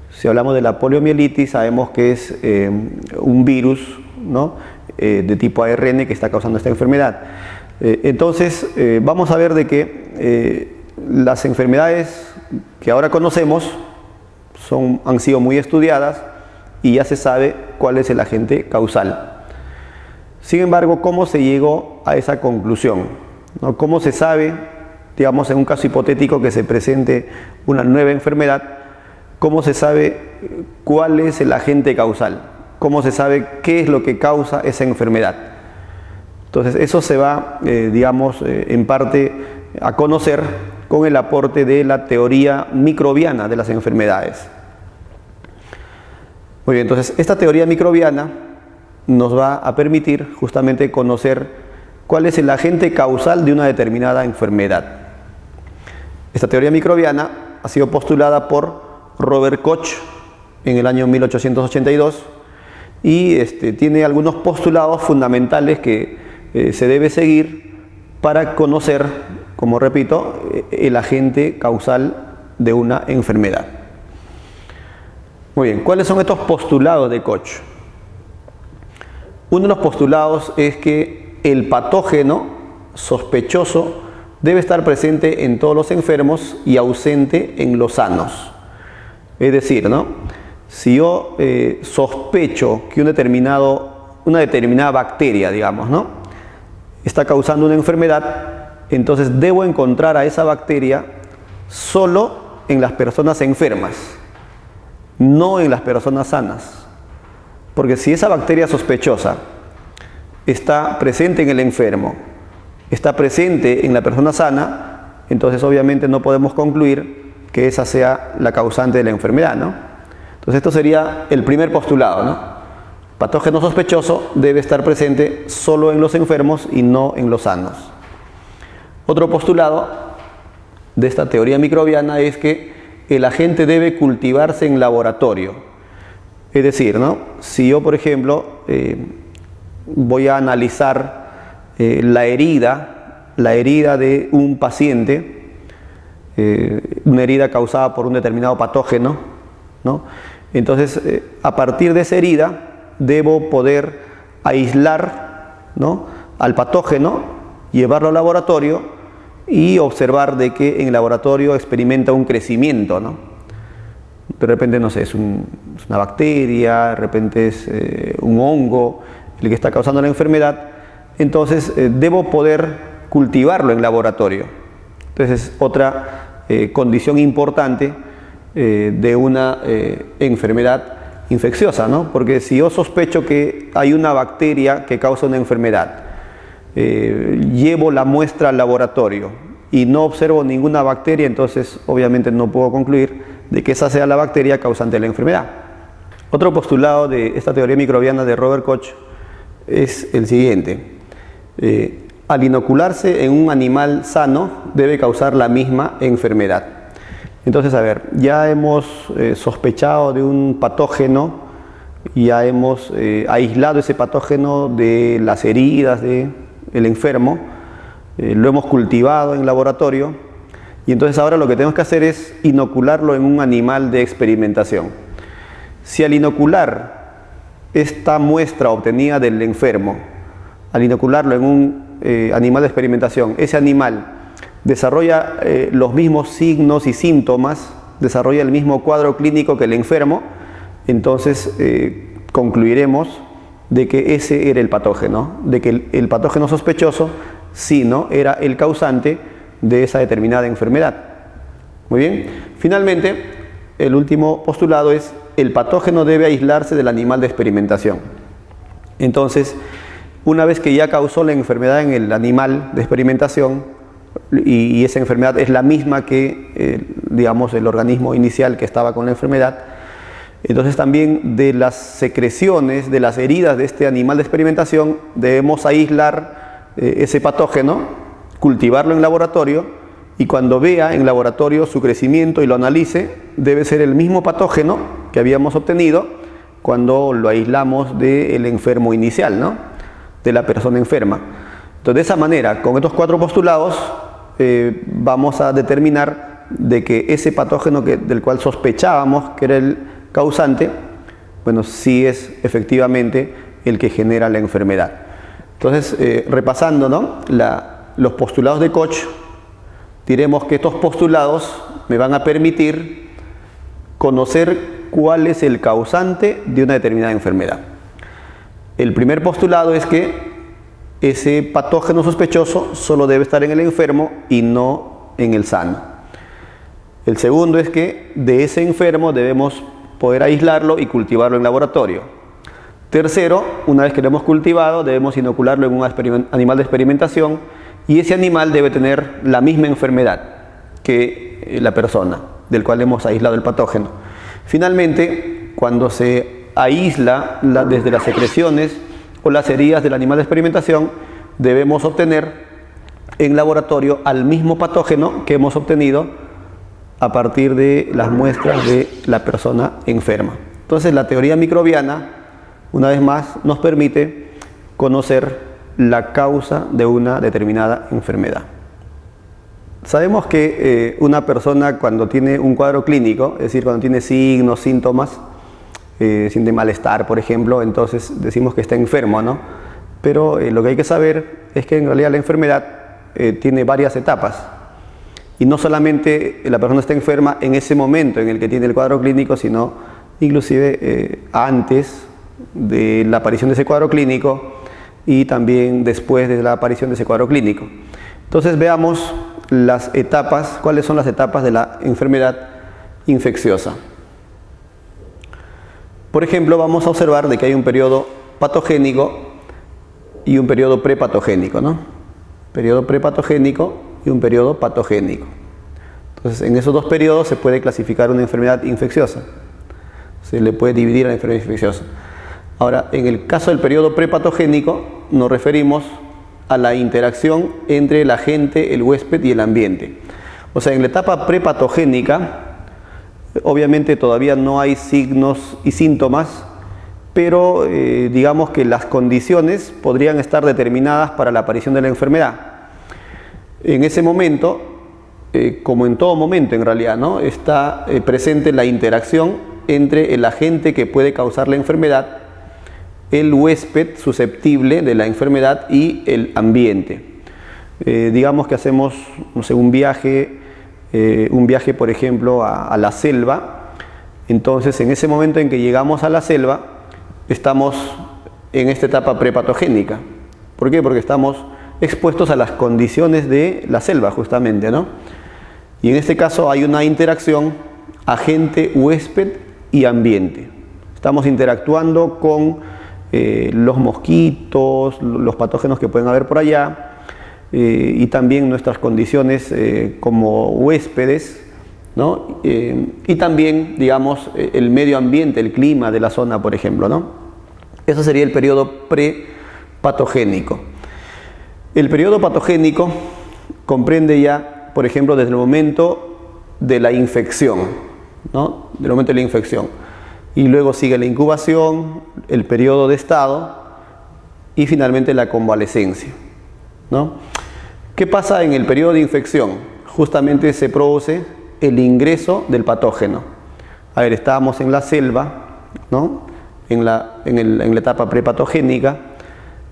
Si hablamos de la poliomielitis, sabemos que es un virus, ¿no? De tipo ARN que está causando esta enfermedad. Entonces, vamos a ver de que las enfermedades que ahora conocemos han sido muy estudiadas y ya se sabe cuál es el agente causal. Sin embargo, ¿cómo se llegó a esa conclusión? ¿No? ¿Cómo se sabe, digamos, en un caso hipotético que se presente una nueva enfermedad, cómo se sabe cuál es el agente causal? ¿Cómo se sabe qué es lo que causa esa enfermedad? Entonces, eso se va, digamos, en parte a conocer con el aporte de la teoría microbiana de las enfermedades. Muy bien, entonces, esta teoría microbiana nos va a permitir justamente conocer cuál es el agente causal de una determinada enfermedad. Esta teoría microbiana ha sido postulada por Robert Koch en el año 1882 y tiene algunos postulados fundamentales que se debe seguir para conocer, como repito, el agente causal de una enfermedad. Muy bien, ¿cuáles son estos postulados de Koch? Uno de los postulados es que el patógeno sospechoso debe estar presente en todos los enfermos y ausente en los sanos. Es decir, ¿no? Si yo sospecho que una determinada bacteria, digamos, ¿no?, está causando una enfermedad, entonces debo encontrar a esa bacteria solo en las personas enfermas, no en las personas sanas. Porque si esa bacteria sospechosa está presente en el enfermo, está presente en la persona sana, entonces obviamente no podemos concluir que esa sea la causante de la enfermedad, ¿no? Entonces esto sería el primer postulado, ¿no? Patógeno sospechoso debe estar presente solo en los enfermos y no en los sanos. Otro postulado de esta teoría microbiana es que el agente debe cultivarse en laboratorio. Es decir, ¿no?, si yo, por ejemplo, voy a analizar la herida de un paciente, una herida causada por un determinado patógeno, ¿no? Entonces, a partir de esa herida, debo poder aislar, ¿no?, al patógeno, llevarlo al laboratorio y observar de que en el laboratorio experimenta un crecimiento, ¿no? De repente, no sé, es una bacteria, de repente es un hongo el que está causando la enfermedad. Entonces, debo poder cultivarlo en laboratorio. Entonces, es otra condición importante de una enfermedad infecciosa, ¿no? Porque si yo sospecho que hay una bacteria que causa una enfermedad, llevo la muestra al laboratorio y no observo ninguna bacteria, entonces obviamente no puedo concluir de que esa sea la bacteria causante de la enfermedad. Otro postulado de esta teoría microbiana de Robert Koch es el siguiente. Al inocularse en un animal sano, debe causar la misma enfermedad. Entonces, a ver, ya hemos sospechado de un patógeno, ya hemos aislado ese patógeno de las heridas del enfermo, lo hemos cultivado en laboratorio, y entonces ahora lo que tenemos que hacer es inocularlo en un animal de experimentación. Si al inocular esta muestra obtenida del enfermo, al inocularlo en un animal de experimentación, ese animal desarrolla los mismos signos y síntomas, desarrolla el mismo cuadro clínico que el enfermo, entonces concluiremos de que ese era el patógeno, de que el patógeno sospechoso sí, ¿no?, era el causante de esa determinada enfermedad. Muy bien. Finalmente, el último postulado es: el patógeno debe aislarse del animal de experimentación. Entonces, una vez que ya causó la enfermedad en el animal de experimentación y esa enfermedad es la misma que, digamos, el organismo inicial que estaba con la enfermedad, entonces también de las secreciones, de las heridas de este animal de experimentación, debemos aislar ese patógeno, cultivarlo en laboratorio, y cuando vea en laboratorio su crecimiento y lo analice, debe ser el mismo patógeno que habíamos obtenido cuando lo aislamos del enfermo inicial, ¿no?, de la persona enferma. Entonces, de esa manera, con estos cuatro postulados, vamos a determinar de que ese patógeno del cual sospechábamos que era el causante, bueno, sí es efectivamente el que genera la enfermedad. Entonces, repasando, ¿no?, los postulados de Koch, diremos que estos postulados me van a permitir conocer cuál es el causante de una determinada enfermedad. El primer postulado es que ese patógeno sospechoso solo debe estar en el enfermo y no en el sano. El segundo es que de ese enfermo debemos poder aislarlo y cultivarlo en laboratorio. Tercero, una vez que lo hemos cultivado, debemos inocularlo en un animal de experimentación y ese animal debe tener la misma enfermedad que la persona del cual hemos aislado el patógeno. Finalmente, cuando se aísla desde las secreciones o las heridas del animal de experimentación, debemos obtener en laboratorio al mismo patógeno que hemos obtenido a partir de las muestras de la persona enferma. Entonces, la teoría microbiana, una vez más, nos permite conocer la causa de una determinada enfermedad. Sabemos que una persona, cuando tiene un cuadro clínico, es decir, cuando tiene signos, síntomas, siente malestar, por ejemplo, entonces decimos que está enfermo, ¿no? Pero lo que hay que saber es que en realidad la enfermedad tiene varias etapas. Y no solamente la persona está enferma en ese momento en el que tiene el cuadro clínico, sino inclusive antes de la aparición de ese cuadro clínico y también después de la aparición de ese cuadro clínico. Entonces veamos las etapas, cuáles son las etapas de la enfermedad infecciosa. Por ejemplo, vamos a observar de que hay un periodo patogénico y un periodo prepatogénico, ¿no? Periodo prepatogénico y un periodo patogénico. Entonces, en esos dos periodos se puede clasificar una enfermedad infecciosa. Se le puede dividir a la enfermedad infecciosa. Ahora, en el caso del periodo prepatogénico, nos referimos a la interacción entre el agente, el huésped y el ambiente. O sea, en la etapa prepatogénica, obviamente todavía no hay signos y síntomas, pero digamos que las condiciones podrían estar determinadas para la aparición de la enfermedad. En ese momento, como en todo momento en realidad, ¿no?, está presente la interacción entre el agente que puede causar la enfermedad, el huésped susceptible de la enfermedad y el ambiente. Digamos que hacemos, no sé, un viaje, por ejemplo, a la selva. Entonces, en ese momento en que llegamos a la selva, estamos en esta etapa prepatogénica. ¿Por qué? Porque estamos expuestos a las condiciones de la selva, justamente, ¿no? Y en este caso hay una interacción agente, huésped y ambiente. Estamos interactuando con los mosquitos, los patógenos que pueden haber por allá, y también nuestras condiciones como huéspedes, ¿no? Y también, digamos, el medio ambiente, el clima de la zona, por ejemplo, ¿no? Eso sería el periodo prepatogénico. El periodo patogénico comprende ya, por ejemplo, desde el momento de la infección, ¿no? Del momento de la infección. Y luego sigue la incubación, el periodo de estado y finalmente la convalecencia, ¿no? ¿Qué pasa en el periodo de infección? Justamente se produce el ingreso del patógeno. A ver, estábamos en la selva, ¿no?, en la etapa prepatogénica,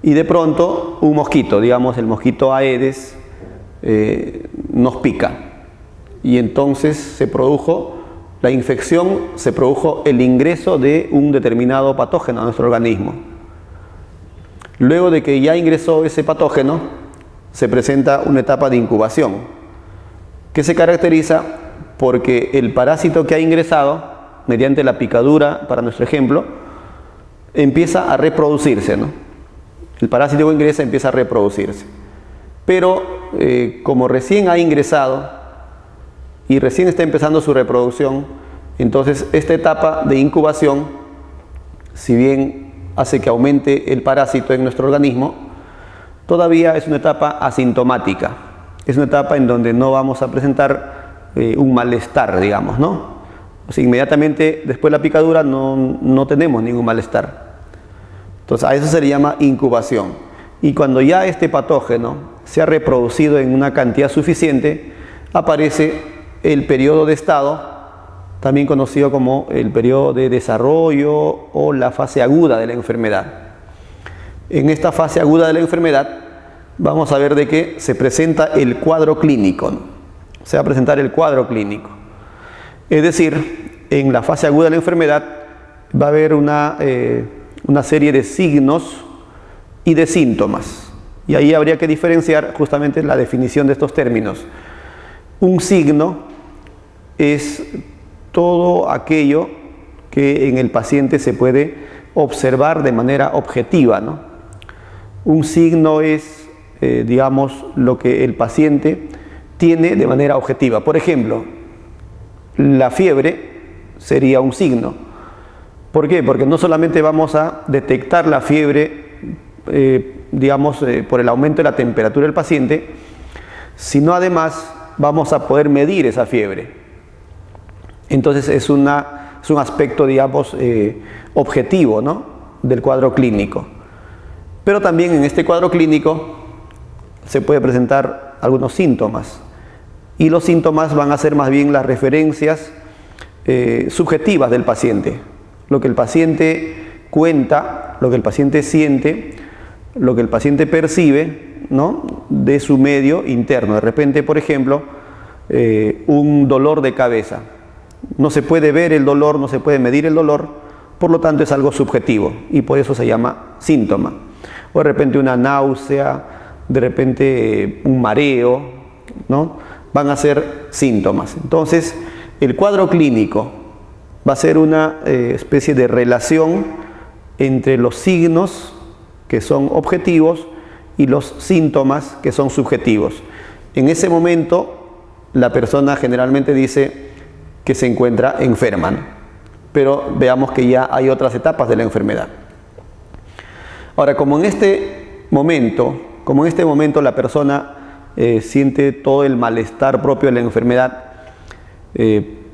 y de pronto un mosquito, digamos el mosquito Aedes, nos pica. Y entonces se produjo la infección, se produjo el ingreso de un determinado patógeno a nuestro organismo. Luego de que ya ingresó ese patógeno, se presenta una etapa de incubación, que se caracteriza porque el parásito que ha ingresado, mediante la picadura, para nuestro ejemplo, empieza a reproducirse, ¿no? El parásito que ingresa empieza a reproducirse. Pero como recién ha ingresado y recién está empezando su reproducción, entonces esta etapa de incubación, si bien hace que aumente el parásito en nuestro organismo, todavía es una etapa asintomática. Es una etapa en donde no vamos a presentar un malestar, digamos, ¿no? O sea, inmediatamente después de la picadura no tenemos ningún malestar. Entonces a eso se le llama incubación. Y cuando ya este patógeno se ha reproducido en una cantidad suficiente, aparece el periodo de estado también conocido como el periodo de desarrollo o la fase aguda de la enfermedad. En esta fase aguda de la enfermedad vamos a ver de que se presenta el cuadro clínico, ¿no? Se va a presentar el cuadro clínico. Es decir, en la fase aguda de la enfermedad va a haber una serie de signos y de síntomas. Y ahí habría que diferenciar justamente la definición de estos términos. Un signo es todo aquello que en el paciente se puede observar de manera objetiva, ¿no? Un signo es, digamos, lo que el paciente tiene de manera objetiva. Por ejemplo, la fiebre sería un signo. ¿Por qué? Porque no solamente vamos a detectar la fiebre, por el aumento de la temperatura del paciente, sino además vamos a poder medir esa fiebre. Entonces es un aspecto, digamos, objetivo, ¿no?, del cuadro clínico. Pero también en este cuadro clínico se puede presentar algunos síntomas, y los síntomas van a ser más bien las referencias subjetivas del paciente, lo que el paciente cuenta, lo que el paciente siente, lo que el paciente percibe, ¿no?, de su medio interno. De repente, por ejemplo, un dolor de cabeza. No se puede ver el dolor, no se puede medir el dolor, por lo tanto es algo subjetivo y por eso se llama síntoma. O de repente una náusea, de repente un mareo, ¿no?, van a ser síntomas. Entonces, el cuadro clínico va a ser una especie de relación entre los signos que son objetivos y los síntomas que son subjetivos. En ese momento, la persona generalmente dice que se encuentra enferma, ¿no? Pero veamos que ya hay otras etapas de la enfermedad. Ahora, como en este momento la persona siente todo el malestar propio de la enfermedad,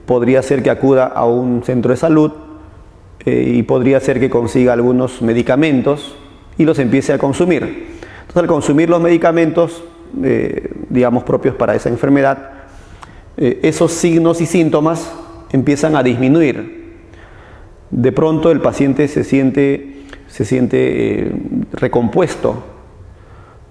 podría ser que acuda a un centro de salud y podría ser que consiga algunos medicamentos y los empiece a consumir. Entonces, al consumir los medicamentos, digamos, propios para esa enfermedad, esos signos y síntomas empiezan a disminuir. De pronto el paciente se siente recompuesto,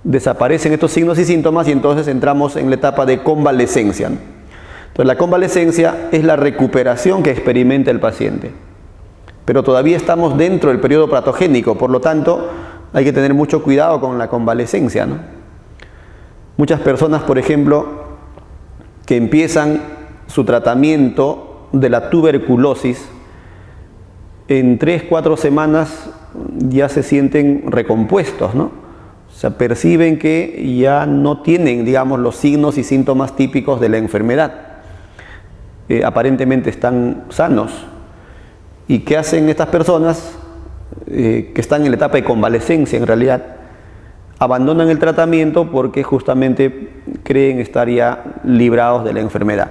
desaparecen estos signos y síntomas y entonces entramos en la etapa de convalescencia. Entonces, la convalescencia es la recuperación que experimenta el paciente, pero todavía estamos dentro del periodo patogénico, por lo tanto hay que tener mucho cuidado con la convalescencia, ¿no? Muchas personas, por ejemplo, que empiezan su tratamiento de la tuberculosis, en 3-4 semanas ya se sienten recompuestos, ¿no? O sea, perciben que ya no tienen, digamos, los signos y síntomas típicos de la enfermedad. Aparentemente están sanos. ¿Y qué hacen estas personas que están en la etapa de convalescencia en realidad? Abandonan el tratamiento porque justamente creen estar ya librados de la enfermedad.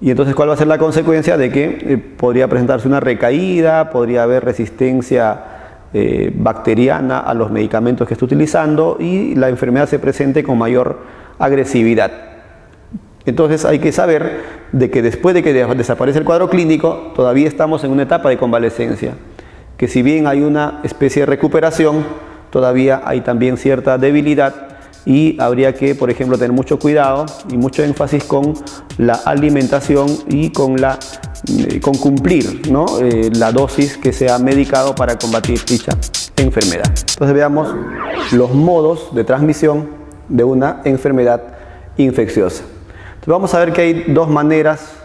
Y entonces, ¿cuál va a ser la consecuencia? De que podría presentarse una recaída, podría haber resistencia bacteriana a los medicamentos que está utilizando y la enfermedad se presente con mayor agresividad. Entonces hay que saber de que después de que desaparece el cuadro clínico, todavía estamos en una etapa de convalescencia, que si bien hay una especie de recuperación, todavía hay también cierta debilidad y habría que, por ejemplo, tener mucho cuidado y mucho énfasis con la alimentación y con cumplir, ¿no?, la dosis que se ha medicado para combatir dicha enfermedad. Entonces veamos los modos de transmisión de una enfermedad infecciosa. Entonces vamos a ver que hay dos maneras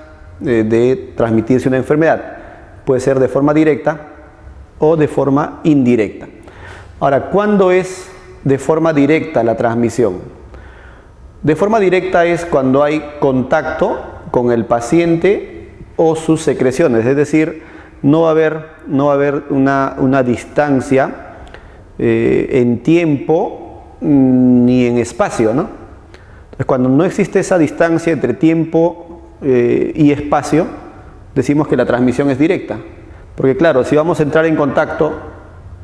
de transmitirse una enfermedad. Puede ser de forma directa o de forma indirecta. Ahora, ¿cuándo es de forma directa la transmisión? De forma directa es cuando hay contacto con el paciente o sus secreciones, es decir, no va a haber una distancia en tiempo ni en espacio, ¿no? Entonces, cuando no existe esa distancia entre tiempo y espacio, decimos que la transmisión es directa. Porque claro, si vamos a entrar en contacto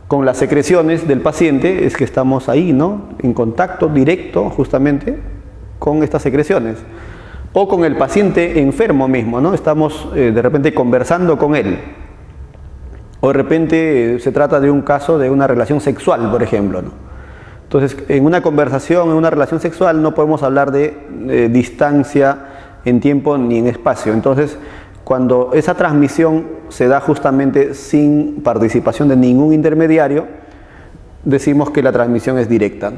con las secreciones del paciente, es que estamos ahí, ¿no?, en contacto directo justamente con estas secreciones. o con el paciente enfermo mismo, ¿no? Estamos de repente conversando con él, o de repente se trata de un caso de una relación sexual, por ejemplo, ¿no? Entonces, en una conversación, en una relación sexual, no podemos hablar de distancia en tiempo ni en espacio. Entonces, cuando esa transmisión se da justamente sin participación de ningún intermediario, decimos que la transmisión es directa.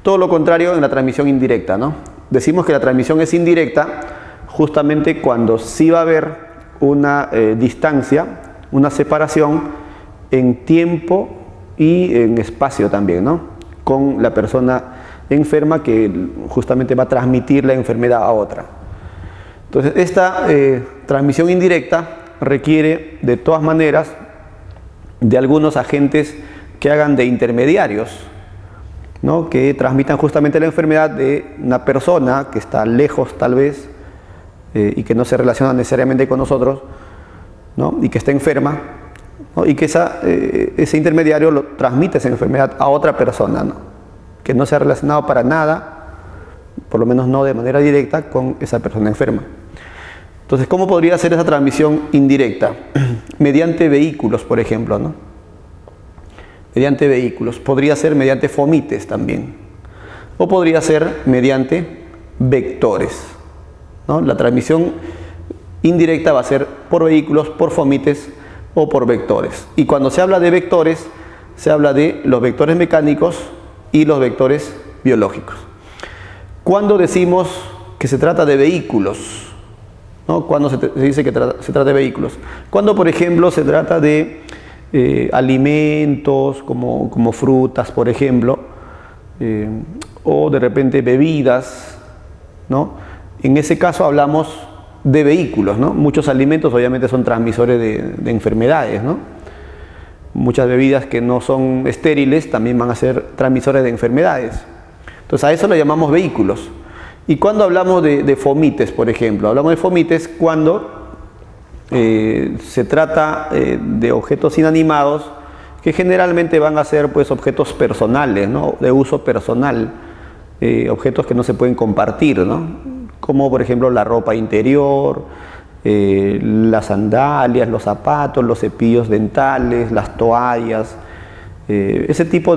Todo lo contrario en la transmisión indirecta, ¿no? Decimos que la transmisión es indirecta justamente cuando sí va a haber una distancia, una separación en tiempo y en espacio también, ¿no? Con la persona enferma que justamente va a transmitir la enfermedad a otra. Entonces, esta transmisión indirecta requiere de todas maneras de algunos agentes que hagan de intermediarios, ¿no? Que transmitan justamente la enfermedad de una persona que está lejos tal vez y que no se relaciona necesariamente con nosotros, ¿no? Y que está enferma, ¿no? Y que ese intermediario lo transmite esa enfermedad a otra persona, ¿no? Que no se ha relacionado para nada, por lo menos no de manera directa, con esa persona enferma. Entonces, ¿cómo podría ser esa transmisión indirecta? Mediante vehículos, por ejemplo, ¿no? Mediante vehículos. Podría ser mediante fomites también. O podría ser mediante vectores, ¿no? La transmisión indirecta va a ser por vehículos, por fomites o por vectores. Y cuando se habla de vectores, se habla de los vectores mecánicos y los vectores biológicos. Cuando decimos que se trata de vehículos, ¿no? Cuando se dice que se trata de vehículos. Cuando, por ejemplo, se trata de alimentos como frutas, por ejemplo, o de repente bebidas, ¿no? En ese caso hablamos de vehículos, ¿no? Muchos alimentos obviamente son transmisores de enfermedades, ¿no? Muchas bebidas que no son estériles también van a ser transmisores de enfermedades. Entonces a eso le llamamos vehículos. Y cuando hablamos de fomites, por ejemplo, hablamos de fomites cuando se trata de objetos inanimados que generalmente van a ser pues objetos personales, ¿no? De uso personal, objetos que no se pueden compartir, ¿no? Como por ejemplo la ropa interior, las sandalias, los zapatos, los cepillos dentales, las toallas, ese tipo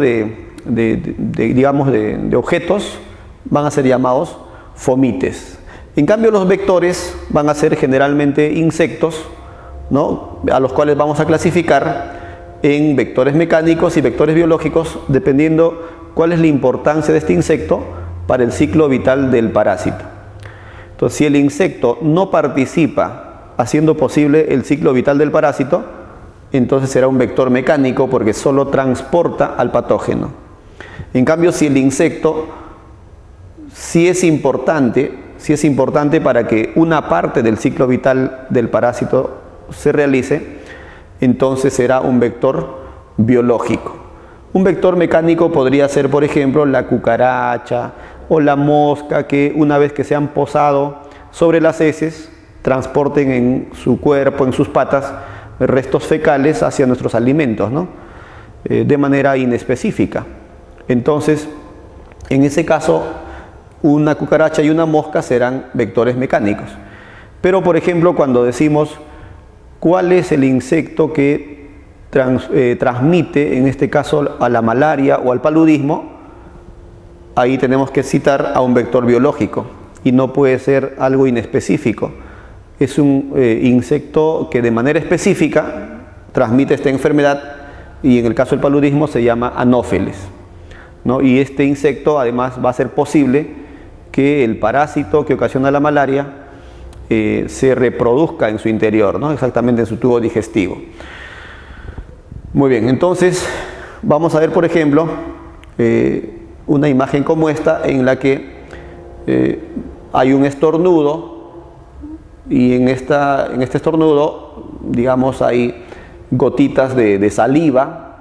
digamos de objetos van a ser llamados fomites. En cambio, los vectores van a ser generalmente insectos, ¿no? A los cuales vamos a clasificar en vectores mecánicos y vectores biológicos, dependiendo cuál es la importancia de este insecto para el ciclo vital del parásito. Entonces, si el insecto no participa haciendo posible el ciclo vital del parásito, entonces será un vector mecánico porque solo transporta al patógeno. En cambio, si el insecto sí es importante para que una parte del ciclo vital del parásito se realice, entonces será un vector biológico. Un vector mecánico podría ser, por ejemplo, la cucaracha o la mosca, que una vez que se han posado sobre las heces, transporten en su cuerpo, en sus patas, restos fecales hacia nuestros alimentos, ¿no? De manera inespecífica. Entonces, en ese caso, una cucaracha y una mosca serán vectores mecánicos. Pero, por ejemplo, cuando decimos cuál es el insecto que transmite, en este caso, a la malaria o al paludismo, ahí tenemos que citar a un vector biológico y no puede ser algo inespecífico. Es un insecto que de manera específica transmite esta enfermedad y en el caso del paludismo se llama anófeles, ¿no? Y este insecto además va a hacer posible que el parásito que ocasiona la malaria se reproduzca en su interior, ¿no? Exactamente en su tubo digestivo. Muy bien, entonces vamos a ver, por ejemplo, una imagen como esta en la que hay un estornudo y en este estornudo, digamos, hay gotitas de saliva,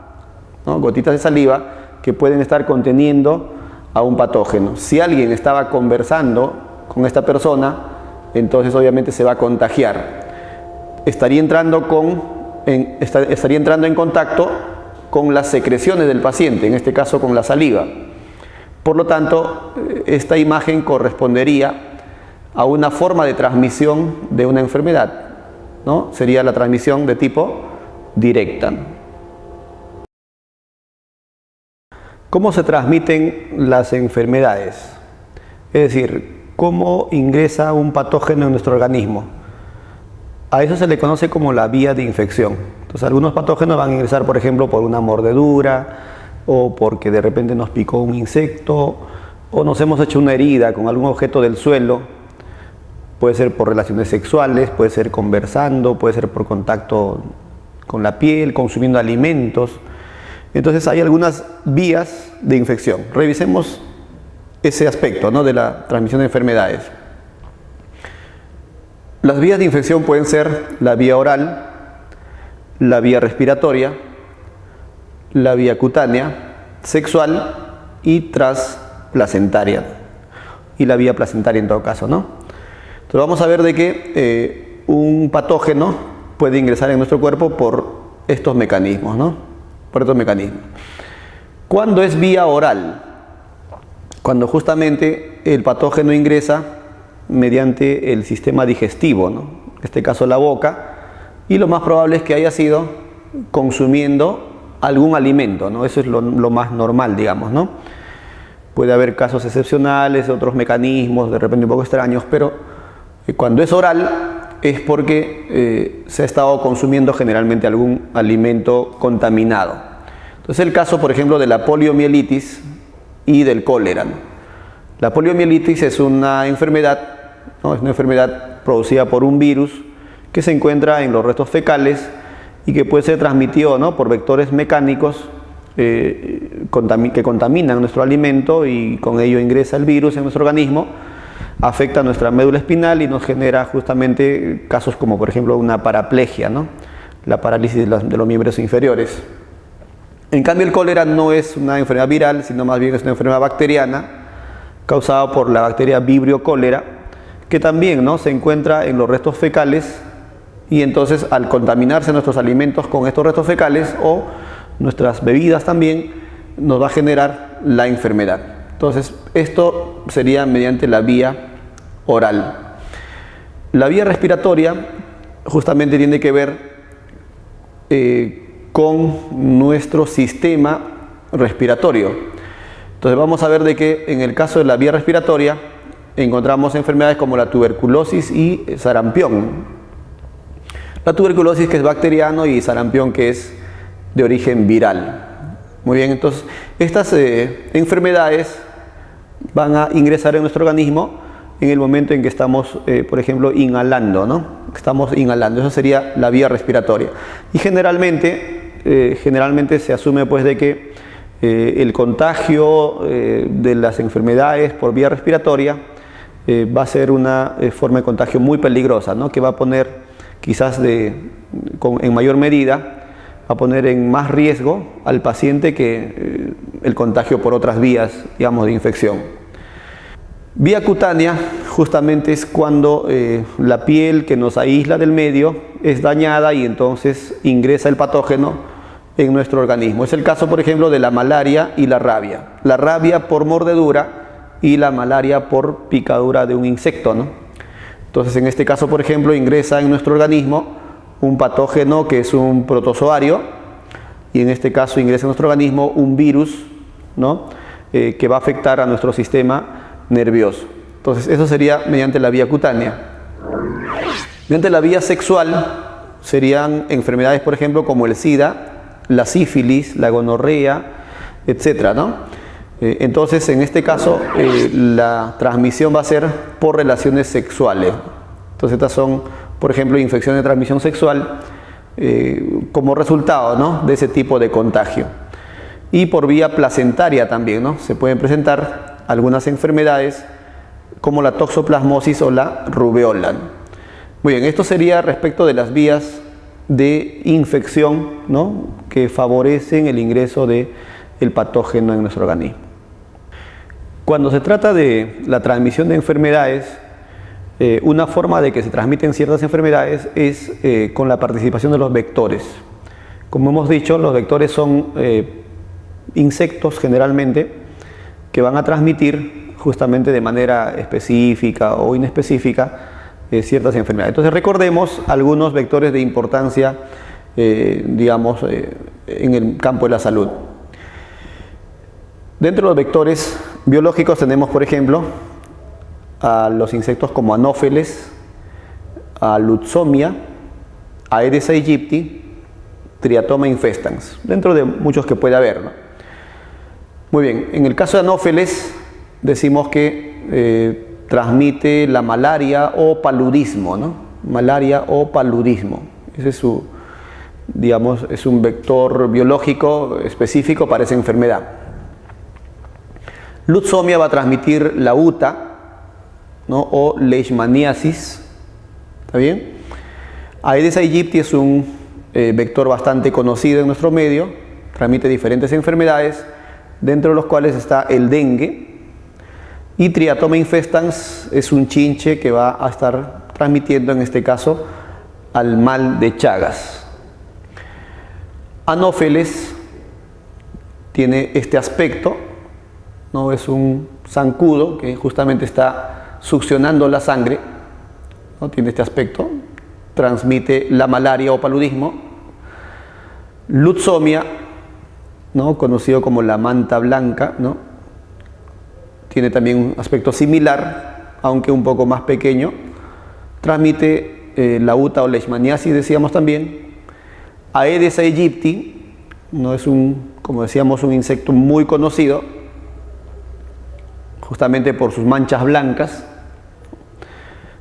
¿no? Gotitas de saliva que pueden estar conteniendo a un patógeno. Si alguien estaba conversando con esta persona, entonces obviamente se va a contagiar. Estaría entrando en contacto con las secreciones del paciente, en este caso con la saliva. Por lo tanto, esta imagen correspondería a una forma de transmisión de una enfermedad, ¿no? Sería la transmisión de tipo directa. ¿Cómo se transmiten las enfermedades? Es decir, ¿cómo ingresa un patógeno en nuestro organismo? A eso se le conoce como la vía de infección. Entonces, algunos patógenos van a ingresar, por ejemplo, por una mordedura, o porque de repente nos picó un insecto, o nos hemos hecho una herida con algún objeto del suelo. Puede ser por relaciones sexuales, puede ser conversando, puede ser por contacto con la piel, consumiendo alimentos. Entonces hay algunas vías de infección. Revisemos ese aspecto, ¿no?, de la transmisión de enfermedades. Las vías de infección pueden ser la vía oral, la vía respiratoria, la vía cutánea, sexual y transplacentaria. Y la vía placentaria en todo caso, ¿no? Entonces vamos a ver de que un patógeno puede ingresar en nuestro cuerpo por estos mecanismos, ¿no? Por estos mecanismos. ¿Cuándo es vía oral? Cuando justamente el patógeno ingresa mediante el sistema digestivo, ¿no? En este caso la boca, y lo más probable es que haya sido consumiendo algún alimento, ¿no? Eso es lo más normal, digamos, ¿no? Puede haber casos excepcionales, otros mecanismos de repente un poco extraños, pero cuando es oral es porque se ha estado consumiendo generalmente algún alimento contaminado. Entonces el caso, por ejemplo, de la poliomielitis y del cólera, ¿no? La poliomielitis es una enfermedad, ¿no? Es una enfermedad producida por un virus que se encuentra en los restos fecales y que puede ser transmitido, ¿no?, por vectores mecánicos que contaminan nuestro alimento, y con ello ingresa el virus en nuestro organismo, afecta nuestra médula espinal y nos genera justamente casos como, por ejemplo, una paraplegia, ¿no?, la parálisis de los miembros inferiores. En cambio, el cólera no es una enfermedad viral, sino más bien es una enfermedad bacteriana causada por la bacteria Vibrio cólera, que también, ¿no?, se encuentra en los restos fecales, y entonces al contaminarse nuestros alimentos con estos restos fecales o nuestras bebidas también, nos va a generar la enfermedad. Entonces esto sería mediante la vía oral. La vía respiratoria justamente tiene que ver con nuestro sistema respiratorio. Entonces vamos a ver de que en el caso de la vía respiratoria encontramos enfermedades como la tuberculosis y sarampión. La tuberculosis, que es bacteriano, y sarampión, que es de origen viral. Muy bien, entonces estas enfermedades van a ingresar en nuestro organismo en el momento en que estamos, por ejemplo, inhalando, ¿no? Estamos inhalando, eso sería la vía respiratoria. Y generalmente se asume pues de que el contagio de las enfermedades por vía respiratoria va a ser una forma de contagio muy peligrosa, ¿no?, que va a poner quizás en mayor medida, a poner en más riesgo al paciente que el contagio por otras vías, digamos, de infección. Vía cutánea justamente es cuando la piel que nos aísla del medio es dañada y entonces ingresa el patógeno en nuestro organismo. Es el caso, por ejemplo, de la malaria y la rabia. La rabia por mordedura y la malaria por picadura de un insecto, ¿no? Entonces, en este caso, por ejemplo, ingresa en nuestro organismo un patógeno que es un protozoario, y en este caso ingresa en nuestro organismo un virus, ¿no?, que va a afectar a nuestro sistema nervioso. Entonces, eso sería mediante la vía cutánea. Mediante la vía sexual serían enfermedades, por ejemplo, como el SIDA, la sífilis, la gonorrea, etcétera, ¿no? Entonces, en este caso, la transmisión va a ser por relaciones sexuales. Entonces, estas son, por ejemplo, infecciones de transmisión sexual como resultado, ¿no?, de ese tipo de contagio. Y por vía placentaria también, ¿no?, se pueden presentar algunas enfermedades como la toxoplasmosis o la rubeola. Muy bien, esto sería respecto de las vías de infección, ¿no?, que favorecen el ingreso del patógeno en nuestro organismo. Cuando se trata de la transmisión de enfermedades, una forma de que se transmiten ciertas enfermedades es con la participación de los vectores. Como hemos dicho, los vectores son insectos generalmente que van a transmitir justamente de manera específica o inespecífica ciertas enfermedades. Entonces recordemos algunos vectores de importancia, digamos, en el campo de la salud. Dentro de los vectores biológicos tenemos, por ejemplo, a los insectos como Anopheles, a Lutzomia, Aedes aegypti, Triatoma infestans, dentro de muchos que puede haber, ¿no? Muy bien, en el caso de Anopheles decimos que transmite la malaria o paludismo, ¿no? Malaria o paludismo. Ese es su, digamos, es un vector biológico específico para esa enfermedad. Lutzomia va a transmitir la UTA, ¿no? O leishmaniasis, ¿está bien? Aedes aegypti es un vector bastante conocido en nuestro medio, transmite diferentes enfermedades, dentro de los cuales está el dengue, y Triatoma infestans es un chinche que va a estar transmitiendo en este caso al mal de Chagas. Anopheles tiene este aspecto, ¿no? Es un zancudo que justamente está succionando la sangre, ¿no? Tiene este aspecto, transmite la malaria o paludismo. Lutzomia, ¿no? Conocido como la manta blanca, ¿no? Tiene también un aspecto similar, aunque un poco más pequeño. Transmite la UTA o leishmaniasis, decíamos también. Aedes aegypti, ¿no? Es un, como decíamos, un insecto muy conocido, justamente por sus manchas blancas.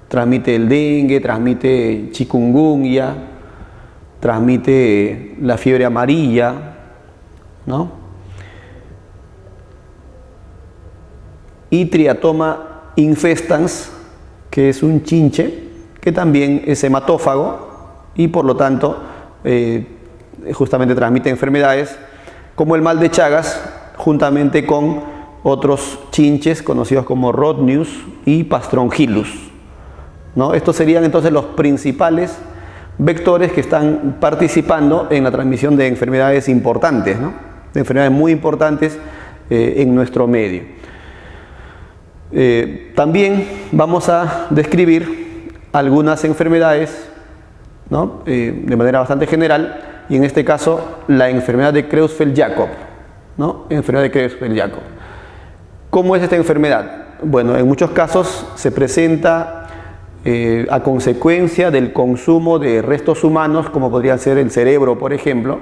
Transmite el dengue, transmite chikungunya, transmite la fiebre amarilla, ¿no? Y Triatoma infestans, que es un chinche que también es hematófago y por lo tanto justamente transmite enfermedades como el mal de Chagas, juntamente con otros chinches conocidos como Rhodnius y Pastrongylus, ¿no? Estos serían entonces los principales vectores que están participando en la transmisión de enfermedades importantes, ¿no? De enfermedades muy importantes en nuestro medio. También vamos a describir algunas enfermedades, ¿no? De manera bastante general, y en este caso la enfermedad de Creutzfeldt-Jakob, ¿no? Enfermedad de Creutzfeldt-Jakob. ¿Cómo es esta enfermedad? Bueno, en muchos casos se presenta a consecuencia del consumo de restos humanos, como podría ser el cerebro, por ejemplo,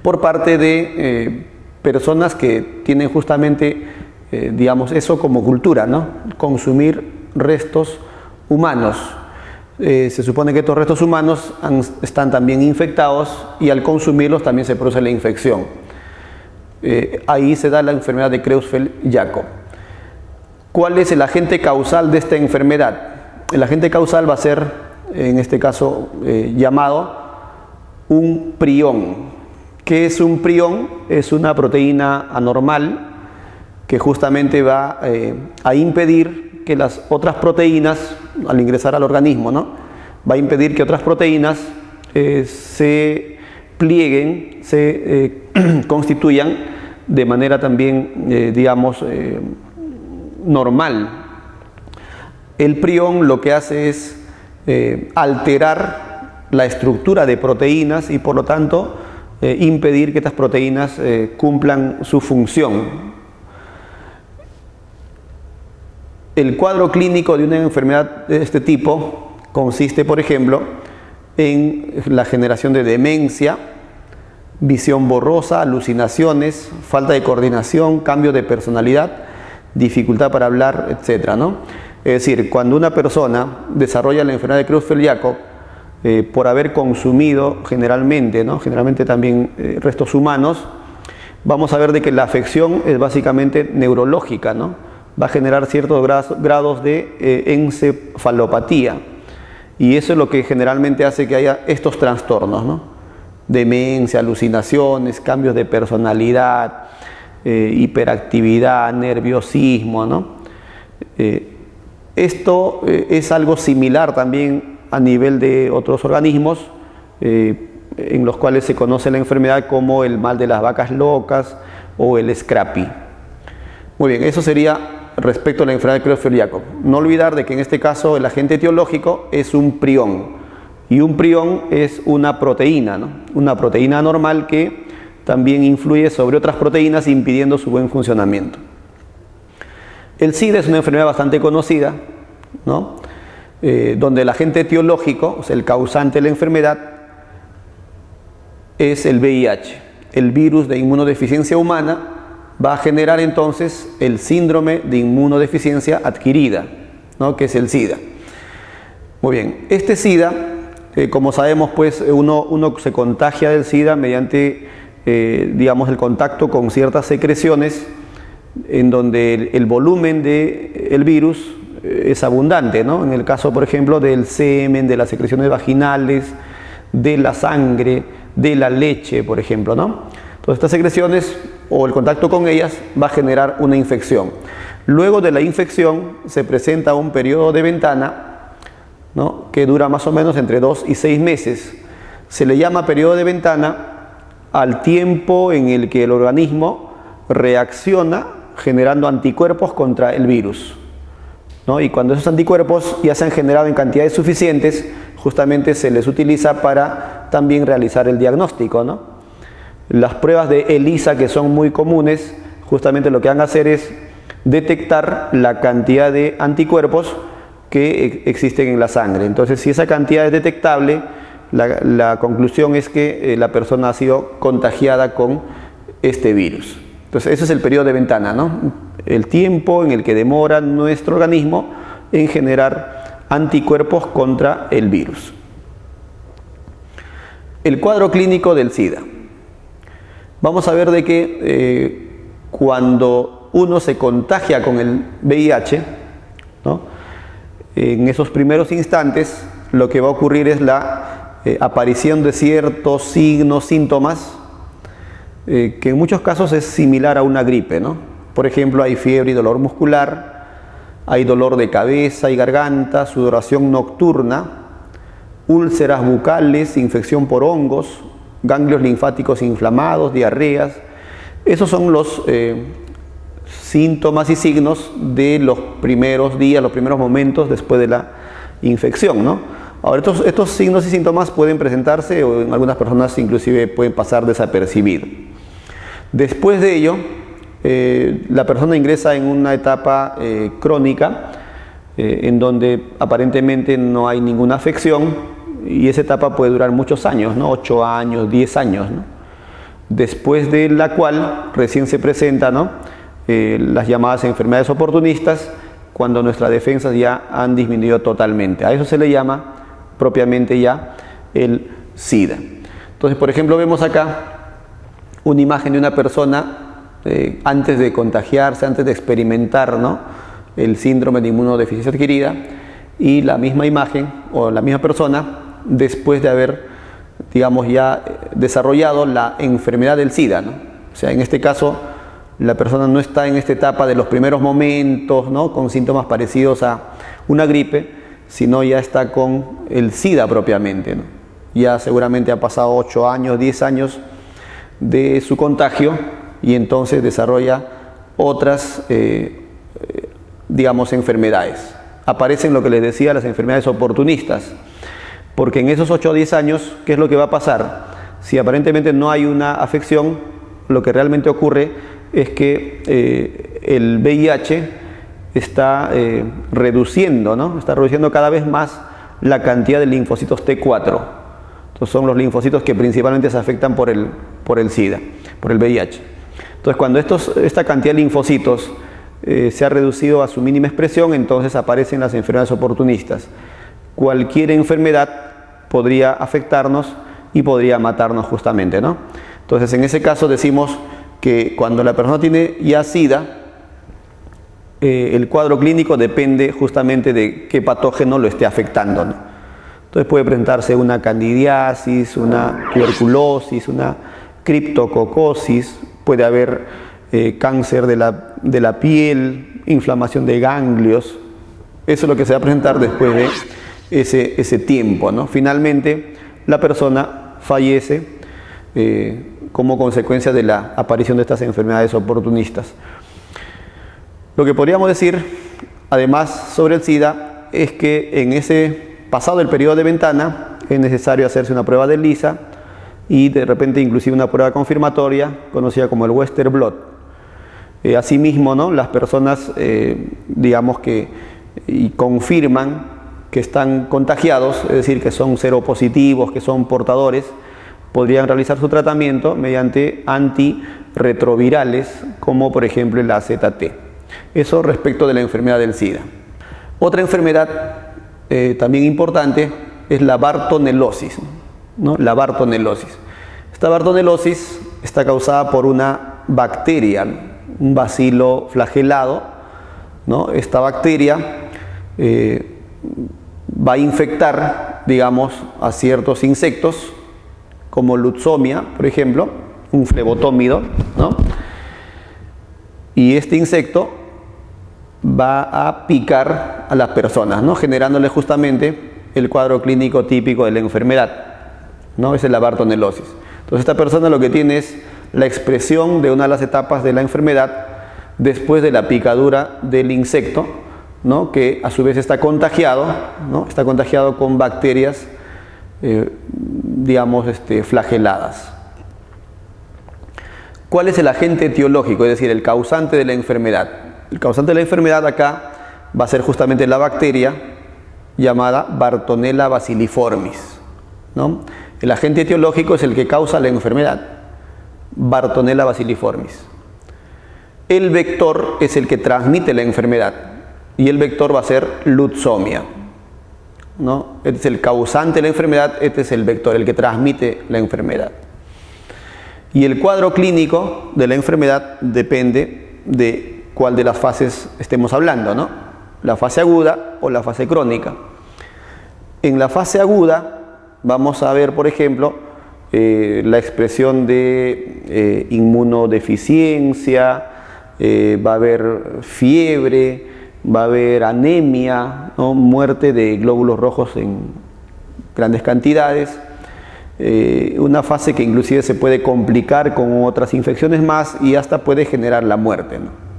por parte de personas que tienen justamente, digamos, eso como cultura, ¿no? Consumir restos humanos. Se supone que estos restos humanos están también infectados y al consumirlos también se produce la infección. Ahí se da la enfermedad de Creutzfeldt-Jakob. ¿Cuál es el agente causal de esta enfermedad? El agente causal va a ser, en este caso, llamado un prión. ¿Qué es un prión? Es una proteína anormal que justamente va a impedir que las otras proteínas, al ingresar al organismo, ¿no? Va a impedir que otras proteínas se plieguen, se constituyan de manera también, digamos, normal. El prión lo que hace es alterar la estructura de proteínas y por lo tanto impedir que estas proteínas cumplan su función. El cuadro clínico de una enfermedad de este tipo consiste, por ejemplo, en la generación de demencia, visión borrosa, alucinaciones, falta de coordinación, cambio de personalidad, dificultad para hablar, etc., ¿no? Es decir, cuando una persona desarrolla la enfermedad de Creutzfeldt-Jakob por haber consumido generalmente, ¿no? Generalmente también restos humanos, vamos a ver de que la afección es básicamente neurológica, ¿no? Va a generar ciertos grados de encefalopatía y eso es lo que generalmente hace que haya estos trastornos, ¿no? Demencia, alucinaciones, cambios de personalidad, hiperactividad, nerviosismo, ¿no? Esto es algo similar también a nivel de otros organismos en los cuales se conoce la enfermedad como el mal de las vacas locas o el Scrappy. Muy bien, eso sería respecto a la enfermedad de Creutzfeldt-Jakob. No olvidar de que en este caso el agente etiológico es un prión, y un prión es una proteína, ¿no? Una proteína anormal que también influye sobre otras proteínas impidiendo su buen funcionamiento. El SIDA es una enfermedad bastante conocida, ¿no? Donde el agente etiológico, o sea, el causante de la enfermedad, es el VIH. El virus de inmunodeficiencia humana va a generar entonces el síndrome de inmunodeficiencia adquirida, ¿no? Que es el SIDA. Muy bien, este SIDA, como sabemos, pues uno se contagia del SIDA mediante, digamos, el contacto con ciertas secreciones en donde el volumen del virus es abundante, ¿no? En el caso, por ejemplo, del semen, de las secreciones vaginales, de la sangre, de la leche, por ejemplo, ¿no? Entonces, estas secreciones o el contacto con ellas va a generar una infección. Luego de la infección se presenta un periodo de ventana, ¿no? Que dura más o menos entre 2 y 6 meses. Se le llama periodo de ventana al tiempo en el que el organismo reacciona generando anticuerpos contra el virus, ¿no? Y cuando esos anticuerpos ya se han generado en cantidades suficientes, justamente se les utiliza para también realizar el diagnóstico, ¿no? Las pruebas de ELISA, que son muy comunes, justamente lo que van a hacer es detectar la cantidad de anticuerpos que existen en la sangre. Entonces, si esa cantidad es detectable, la conclusión es que la persona ha sido contagiada con este virus. Entonces, ese es el periodo de ventana, ¿no? El tiempo en el que demora nuestro organismo en generar anticuerpos contra el virus. El cuadro clínico del SIDA. Vamos a ver de que cuando uno se contagia con el VIH, ¿no? En esos primeros instantes lo que va a ocurrir es la aparición de ciertos signos, síntomas, que en muchos casos es similar a una gripe, ¿no? Por ejemplo, hay fiebre y dolor muscular, hay dolor de cabeza y garganta, sudoración nocturna, úlceras bucales, infección por hongos, ganglios linfáticos inflamados, diarreas. Esos son los síntomas y signos de los primeros días, los primeros momentos después de la infección, ¿no? Ahora, estos signos y síntomas pueden presentarse o en algunas personas inclusive pueden pasar desapercibidos. Después de ello, la persona ingresa en una etapa crónica en donde aparentemente no hay ninguna afección, y esa etapa puede durar muchos años, ¿no? 8 años, 10 años, ¿no? Después de la cual recién se presentan, ¿no? Las llamadas enfermedades oportunistas, cuando nuestras defensas ya han disminuido totalmente. A eso se le llama propiamente ya el SIDA. Entonces, por ejemplo, vemos acá una imagen de una persona antes de contagiarse, antes de experimentar, ¿no? El síndrome de inmunodeficiencia adquirida, y la misma imagen o la misma persona después de haber, digamos, ya desarrollado la enfermedad del SIDA, ¿no? O sea, en este caso la persona no está en esta etapa de los primeros momentos, ¿no? Con síntomas parecidos a una gripe, sino ya está con el SIDA propiamente, ¿no? Ya seguramente ha pasado 8 años, 10 años de su contagio, y entonces desarrolla otras, digamos, enfermedades. Aparecen, lo que les decía, las enfermedades oportunistas, porque en esos 8 o 10 años, ¿qué es lo que va a pasar? Si aparentemente no hay una afección, lo que realmente ocurre es que el VIH está reduciendo, ¿no? Está reduciendo cada vez más la cantidad de linfocitos T4. Entonces son los linfocitos que principalmente se afectan por el SIDA, por el VIH. Entonces, cuando esta cantidad de linfocitos se ha reducido a su mínima expresión, entonces aparecen las enfermedades oportunistas. Cualquier enfermedad podría afectarnos y podría matarnos justamente, ¿no? Entonces, en ese caso decimos que cuando la persona tiene ya SIDA, el cuadro clínico depende justamente de qué patógeno lo esté afectando, ¿no? Entonces puede presentarse una candidiasis, una tuberculosis, una criptococosis, puede haber cáncer de la piel, inflamación de ganglios. Eso es lo que se va a presentar después de ese tiempo, ¿no? Finalmente, la persona fallece como consecuencia de la aparición de estas enfermedades oportunistas. Lo que podríamos decir, además, sobre el SIDA, es que en ese pasado el periodo de ventana es necesario hacerse una prueba de ELISA y de repente inclusive una prueba confirmatoria conocida como el Western Blot. Asimismo, ¿no?, las personas, digamos que confirman que están contagiados, es decir, que son seropositivos, que son portadores, podrían realizar su tratamiento mediante antirretrovirales, como por ejemplo el AZT. Eso respecto de la enfermedad del SIDA. Otra enfermedad también importante es la bartonelosis, ¿no? La bartonelosis. Esta bartonelosis está causada por una bacteria, un bacilo flagelado, ¿no? Esta bacteria va a infectar, digamos, a ciertos insectos, como Lutzomia, por ejemplo, un flebotómido, ¿no? Y este insecto va a picar a las personas, ¿no?, generándole justamente el cuadro clínico típico de la enfermedad, ¿no? Esa es la bartonelosis. Entonces esta persona lo que tiene es la expresión de una de las etapas de la enfermedad después de la picadura del insecto, ¿no?, que a su vez está contagiado, ¿no?, está contagiado con bacterias, digamos, flageladas. ¿Cuál es el agente etiológico, es decir, el causante de la enfermedad? El causante de la enfermedad acá va a ser justamente la bacteria llamada Bartonella bacilliformis, ¿no? El agente etiológico es el que causa la enfermedad, Bartonella bacilliformis. El vector es el que transmite la enfermedad y el vector va a ser Lutzomia, ¿no? Este es el causante de la enfermedad, este es el vector, el que transmite la enfermedad. Y el cuadro clínico de la enfermedad depende de cuál de las fases estemos hablando, ¿no? La fase aguda o la fase crónica. En la fase aguda vamos a ver, por ejemplo, la expresión de inmunodeficiencia, va a haber fiebre, va a haber anemia, ¿no?, muerte de glóbulos rojos en grandes cantidades, una fase que inclusive se puede complicar con otras infecciones más y hasta puede generar la muerte, ¿no?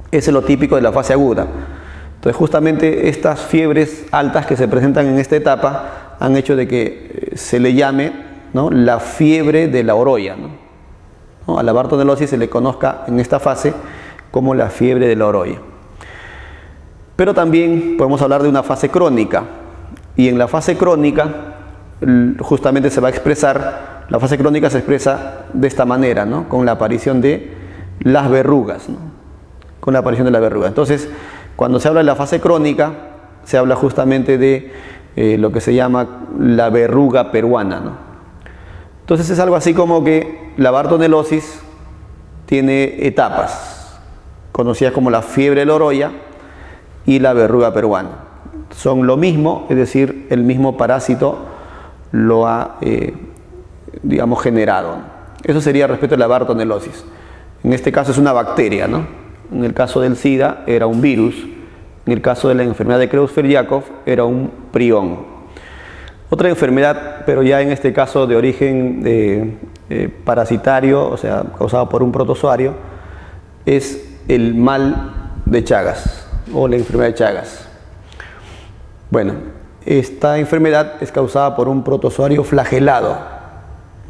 Ese es lo típico de la fase aguda. Entonces justamente estas fiebres altas que se presentan en esta etapa han hecho de que se le llame, ¿no?, la fiebre de la orolla, ¿no? A la bartonelosis se le conozca en esta fase como la fiebre de la orolla. Pero también podemos hablar de una fase crónica, y en la fase crónica justamente se va a expresar, la fase crónica se expresa de esta manera, ¿no?, con la aparición de las verrugas, ¿no?, con la aparición de la verruga. Entonces, cuando se habla de la fase crónica, se habla justamente de lo que se llama la verruga peruana, ¿no? Entonces es algo así como que la bartonelosis tiene etapas, conocidas como la fiebre de la orolla y la verruga peruana. Son lo mismo, es decir, el mismo parásito lo ha, digamos, generado. Eso sería respecto a la bartonelosis. En este caso es una bacteria, ¿no? En el caso del SIDA era un virus. En el caso de la enfermedad de Creutzfeldt-Jakob era un prión. Otra enfermedad, pero ya en este caso de origen parasitario, o sea, causado por un protozoario, es el mal de Chagas o la enfermedad de Chagas. Bueno, esta enfermedad es causada por un protozoario flagelado,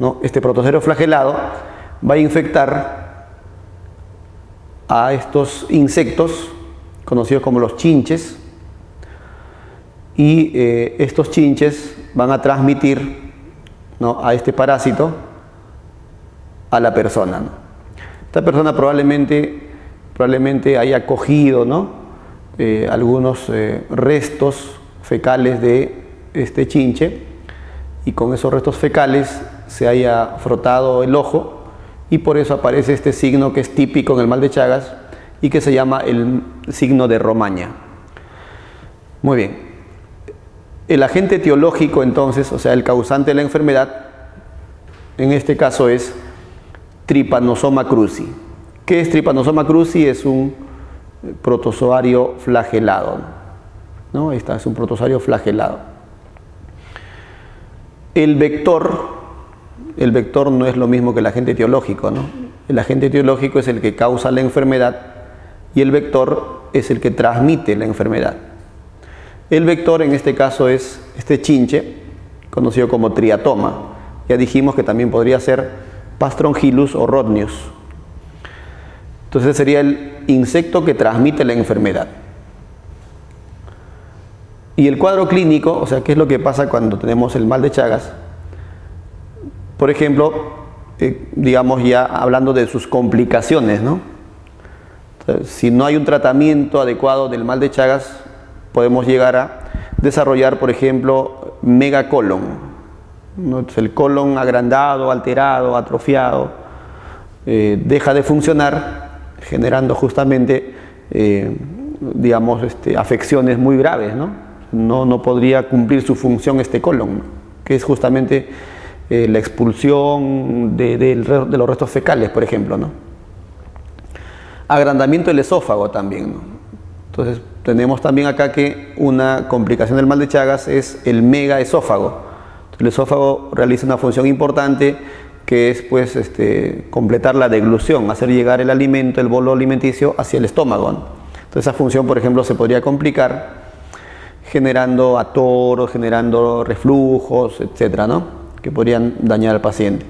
¿no? Este protozoario flagelado va a infectar a estos insectos conocidos como los chinches, y estos chinches van a transmitir, ¿no?, a este parásito a la persona, ¿no? Esta persona probablemente haya cogido, ¿no?, algunos restos fecales de este chinche, y con esos restos fecales se haya frotado el ojo, y por eso aparece este signo que es típico en el mal de Chagas y que se llama el signo de Romaña. Muy bien. El agente etiológico, entonces, o sea, el causante de la enfermedad, en este caso es Trypanosoma cruzi. ¿Qué es Trypanosoma cruzi? Es un protozoario flagelado, ¿no? Ahí está, es un protozoario flagelado. El vector no es lo mismo que el agente etiológico, ¿no? El agente etiológico es el que causa la enfermedad y el vector es el que transmite la enfermedad. El vector en este caso es este chinche, conocido como triatoma. Ya dijimos que también podría ser Pastrongylus o Rhodnius. Entonces sería el insecto que transmite la enfermedad. Y el cuadro clínico, o sea, ¿qué es lo que pasa cuando tenemos el mal de Chagas? Por ejemplo, digamos ya hablando de sus complicaciones, ¿no? Entonces, si no hay un tratamiento adecuado del mal de Chagas, podemos llegar a desarrollar, por ejemplo, megacolon, ¿no? Entonces, el colon agrandado, alterado, atrofiado, deja de funcionar, generando justamente, digamos, afecciones muy graves, ¿no? No podría cumplir su función este colon, que es justamente la expulsión de los restos fecales, por ejemplo, ¿no? Agrandamiento del esófago también, ¿no? Entonces tenemos también acá que una complicación del mal de Chagas es el megaesófago. El esófago realiza una función importante que es pues completar la deglución, hacer llegar el alimento, el bolo alimenticio hacia el estómago, ¿no? Entonces esa función, por ejemplo, se podría complicar generando atoros, generando reflujos, etcétera, ¿no? Que podrían dañar al paciente.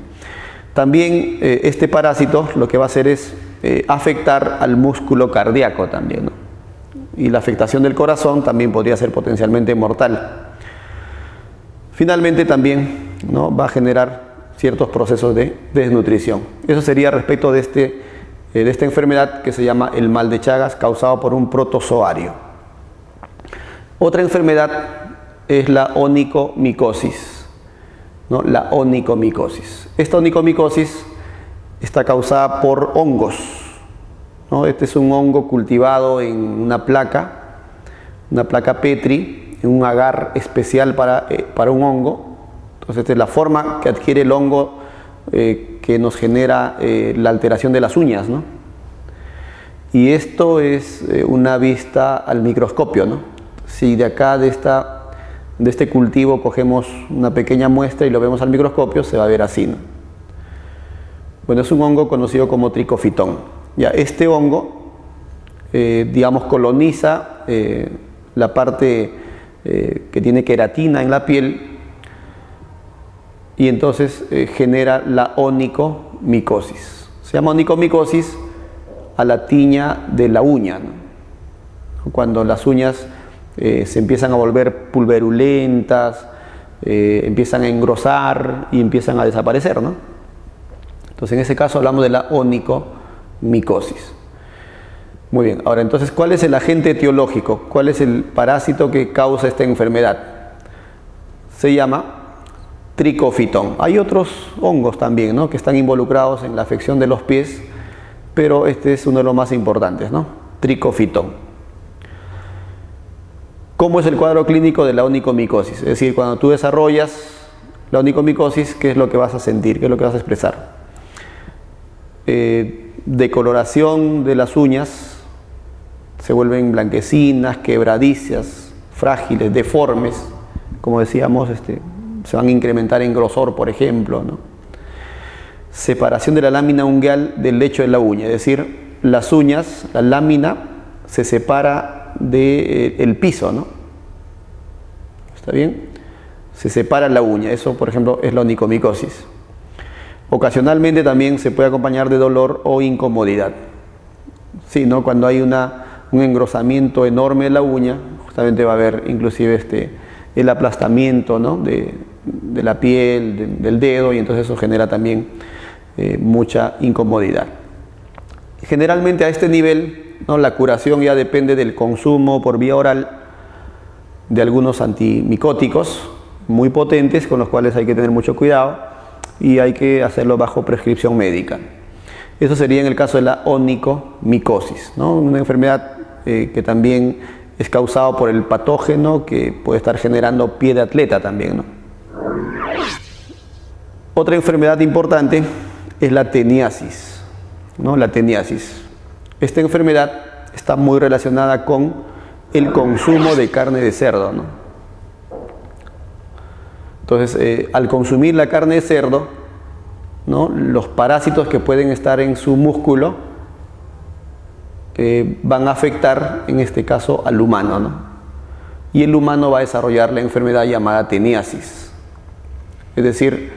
También este parásito lo que va a hacer es afectar al músculo cardíaco también, ¿no? Y la afectación del corazón también podría ser potencialmente mortal. Finalmente también, ¿no?, va a generar ciertos procesos de desnutrición. Eso sería respecto de esta enfermedad que se llama el mal de Chagas, causado por un protozoario. Otra enfermedad es la onicomicosis, ¿no? La onicomicosis. Esta onicomicosis está causada por hongos, ¿no? Este es un hongo cultivado en una placa Petri, en un agar especial para un hongo. Entonces, esta es la forma que adquiere el hongo que nos genera la alteración de las uñas, ¿no? Y esto es una vista al microscopio, ¿no? Si de acá, de este cultivo, cogemos una pequeña muestra y lo vemos al microscopio, se va a ver así, ¿no? Bueno, es un hongo conocido como tricofitón. Ya, este hongo, digamos, coloniza la parte que tiene queratina en la piel y entonces genera la onicomicosis. Se llama onicomicosis a la tiña de la uña, ¿no? Cuando las uñas se empiezan a volver pulverulentas, empiezan a engrosar y empiezan a desaparecer, ¿no? Entonces en ese caso hablamos de la onicomicosis. Muy bien, ahora entonces, ¿cuál es el agente etiológico? ¿Cuál es el parásito que causa esta enfermedad? Se llama tricofitón. Hay otros hongos también, ¿no?, que están involucrados en la afección de los pies, pero este es uno de los más importantes, ¿no? Tricofitón. ¿Cómo es el cuadro clínico de la onicomicosis? Es decir, cuando tú desarrollas la onicomicosis, ¿qué es lo que vas a sentir? ¿Qué es lo que vas a expresar? Decoloración de las uñas, se vuelven blanquecinas, quebradizas, frágiles, deformes, como decíamos, se van a incrementar en grosor, por ejemplo, ¿no? Separación de la lámina ungueal del lecho de la uña, es decir, las uñas, la lámina se separa del piso, ¿no? ¿Está bien? Se separa la uña, eso por ejemplo es la onicomicosis. Ocasionalmente también se puede acompañar de dolor o incomodidad. Sí, ¿no? Cuando hay un engrosamiento enorme de la uña, justamente va a haber inclusive el aplastamiento, ¿no?, de la piel, del dedo, y entonces eso genera también mucha incomodidad. Generalmente a este nivel, ¿no?, la curación ya depende del consumo por vía oral de algunos antimicóticos muy potentes, con los cuales hay que tener mucho cuidado y hay que hacerlo bajo prescripción médica. Eso sería en el caso de la onicomicosis, ¿no?, una enfermedad que también es causada por el patógeno que puede estar generando pie de atleta también, ¿no? Otra enfermedad importante es la teniasis, ¿no? La teniasis. Esta enfermedad está muy relacionada con el consumo de carne de cerdo, ¿no? Entonces, al consumir la carne de cerdo, ¿no?, los parásitos que pueden estar en su músculo van a afectar, en este caso, al humano, ¿no? Y el humano va a desarrollar la enfermedad llamada teniasis. Es decir,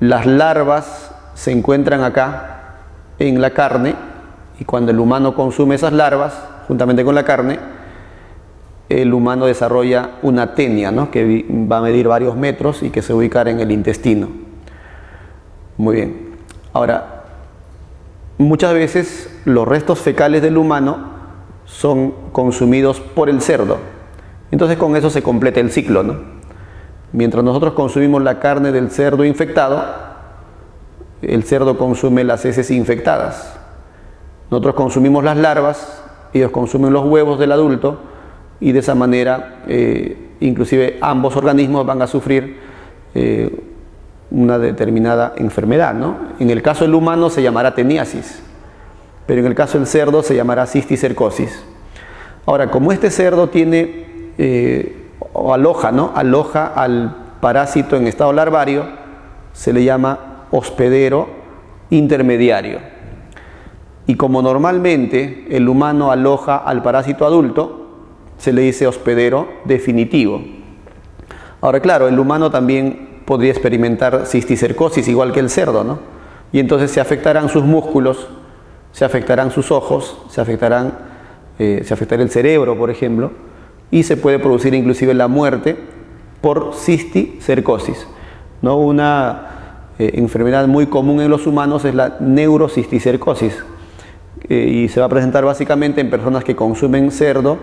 las larvas se encuentran acá en la carne, y cuando el humano consume esas larvas, juntamente con la carne, el humano desarrolla una tenia, ¿no? Que va a medir varios metros y que se ubica en el intestino. Muy bien. Ahora, muchas veces los restos fecales del humano son consumidos por el cerdo. Entonces con eso se completa el ciclo, ¿no? Mientras nosotros consumimos la carne del cerdo infectado, el cerdo consume las heces infectadas. Nosotros consumimos las larvas, ellos consumen los huevos del adulto, y de esa manera inclusive ambos organismos van a sufrir una determinada enfermedad, ¿no? En el caso del humano se llamará teniasis, pero en el caso del cerdo se llamará cisticercosis. Ahora, como este cerdo tiene o aloja, ¿no? Aloja al parásito en estado larvario, se le llama hospedero intermediario. Y como normalmente el humano aloja al parásito adulto, se le dice hospedero definitivo. Ahora, claro, el humano también podría experimentar cisticercosis igual que el cerdo, ¿no? Y entonces se afectarán sus músculos, se afectarán sus ojos, se afectará el cerebro, por ejemplo, y se puede producir inclusive la muerte por cisticercosis, ¿no? Una enfermedad muy común en los humanos es la neurocisticercosis, y se va a presentar básicamente en personas que consumen cerdo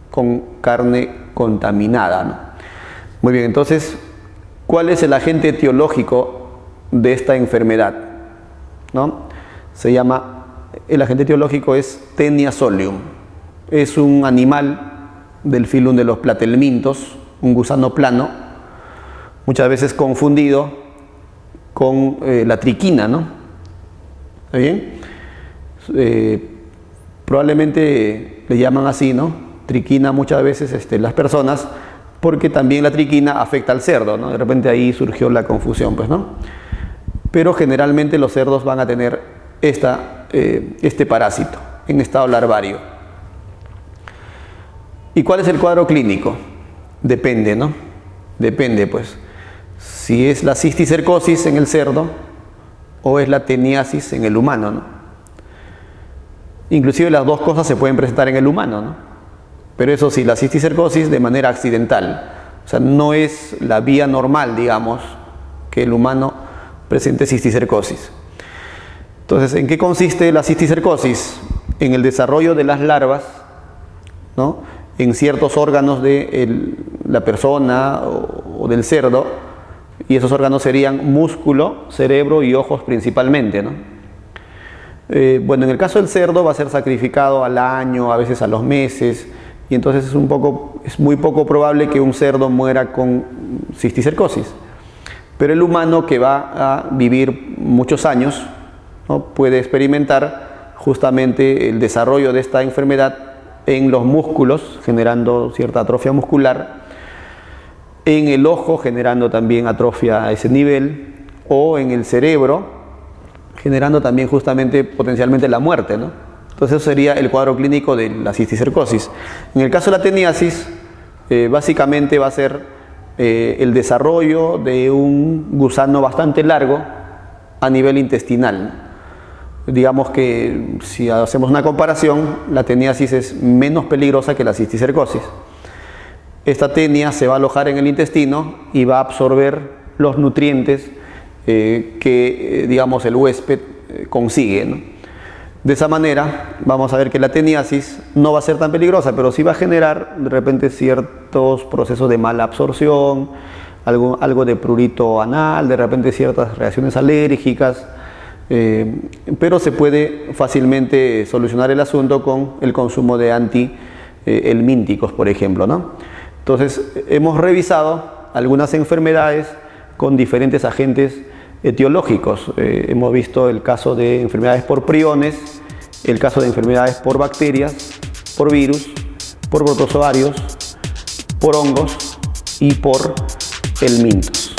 con carne contaminada, ¿no? Muy bien, entonces, ¿cuál es el agente etiológico de esta enfermedad? ¿No? El agente etiológico es Taenia solium. Es un animal del filum de los platelmintos, un gusano plano, muchas veces confundido con la triquina, ¿no? ¿Está bien? Probablemente le llaman así, ¿no? Triquina muchas veces las personas, porque también la triquina afecta al cerdo, ¿no? De repente ahí surgió la confusión, pues, ¿no? Pero generalmente los cerdos van a tener este parásito en estado larvario. ¿Y cuál es el cuadro clínico? Depende, ¿no? Depende, pues, si es la cisticercosis en el cerdo o es la teniasis en el humano, ¿no? Inclusive las dos cosas se pueden presentar en el humano, ¿no? Pero eso sí, la cisticercosis de manera accidental. O sea, no es la vía normal, digamos, que el humano presente cisticercosis. Entonces, ¿en qué consiste la cisticercosis? En el desarrollo de las larvas, ¿no? En ciertos órganos de la persona o del cerdo, y esos órganos serían músculo, cerebro y ojos principalmente, ¿no? Bueno, en el caso del cerdo va a ser sacrificado al año, a veces a los meses, y entonces es muy poco probable que un cerdo muera con cisticercosis. Pero el humano, que va a vivir muchos años, ¿no? Puede experimentar justamente el desarrollo de esta enfermedad en los músculos, generando cierta atrofia muscular, en el ojo, generando también atrofia a ese nivel, o en el cerebro, generando también justamente potencialmente la muerte, ¿no? Entonces eso sería el cuadro clínico de la cisticercosis. En el caso de la teniasis, básicamente va a ser el desarrollo de un gusano bastante largo a nivel intestinal. Digamos que si hacemos una comparación, la teniasis es menos peligrosa que la cisticercosis. Esta tenia se va a alojar en el intestino y va a absorber los nutrientes que digamos el huésped consigue, ¿no? De esa manera vamos a ver que la teniasis no va a ser tan peligrosa, pero sí va a generar de repente ciertos procesos de mala absorción, algo de prurito anal, de repente ciertas reacciones alérgicas, pero se puede fácilmente solucionar el asunto con el consumo de antihelmínticos, por ejemplo, ¿no? Entonces hemos revisado algunas enfermedades con diferentes agentes etiológicos. Hemos visto el caso de enfermedades por priones, el caso de enfermedades por bacterias, por virus, por protozoarios, por hongos y por helmintos.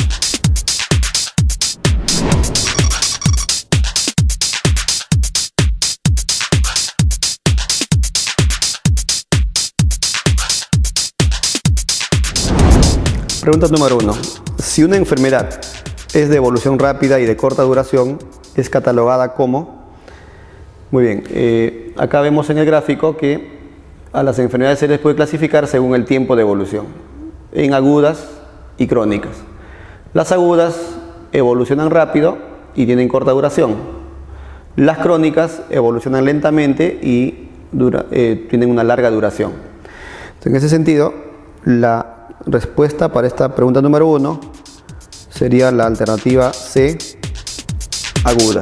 Pregunta número 1. Si una enfermedad es de evolución rápida y de corta duración, es catalogada como... Muy bien, acá vemos en el gráfico que a las enfermedades se les puede clasificar según el tiempo de evolución, en agudas y crónicas. Las agudas evolucionan rápido y tienen corta duración. Las crónicas evolucionan lentamente y tienen una larga duración. Entonces, en ese sentido, la respuesta para esta pregunta número 1 sería la alternativa C, aguda.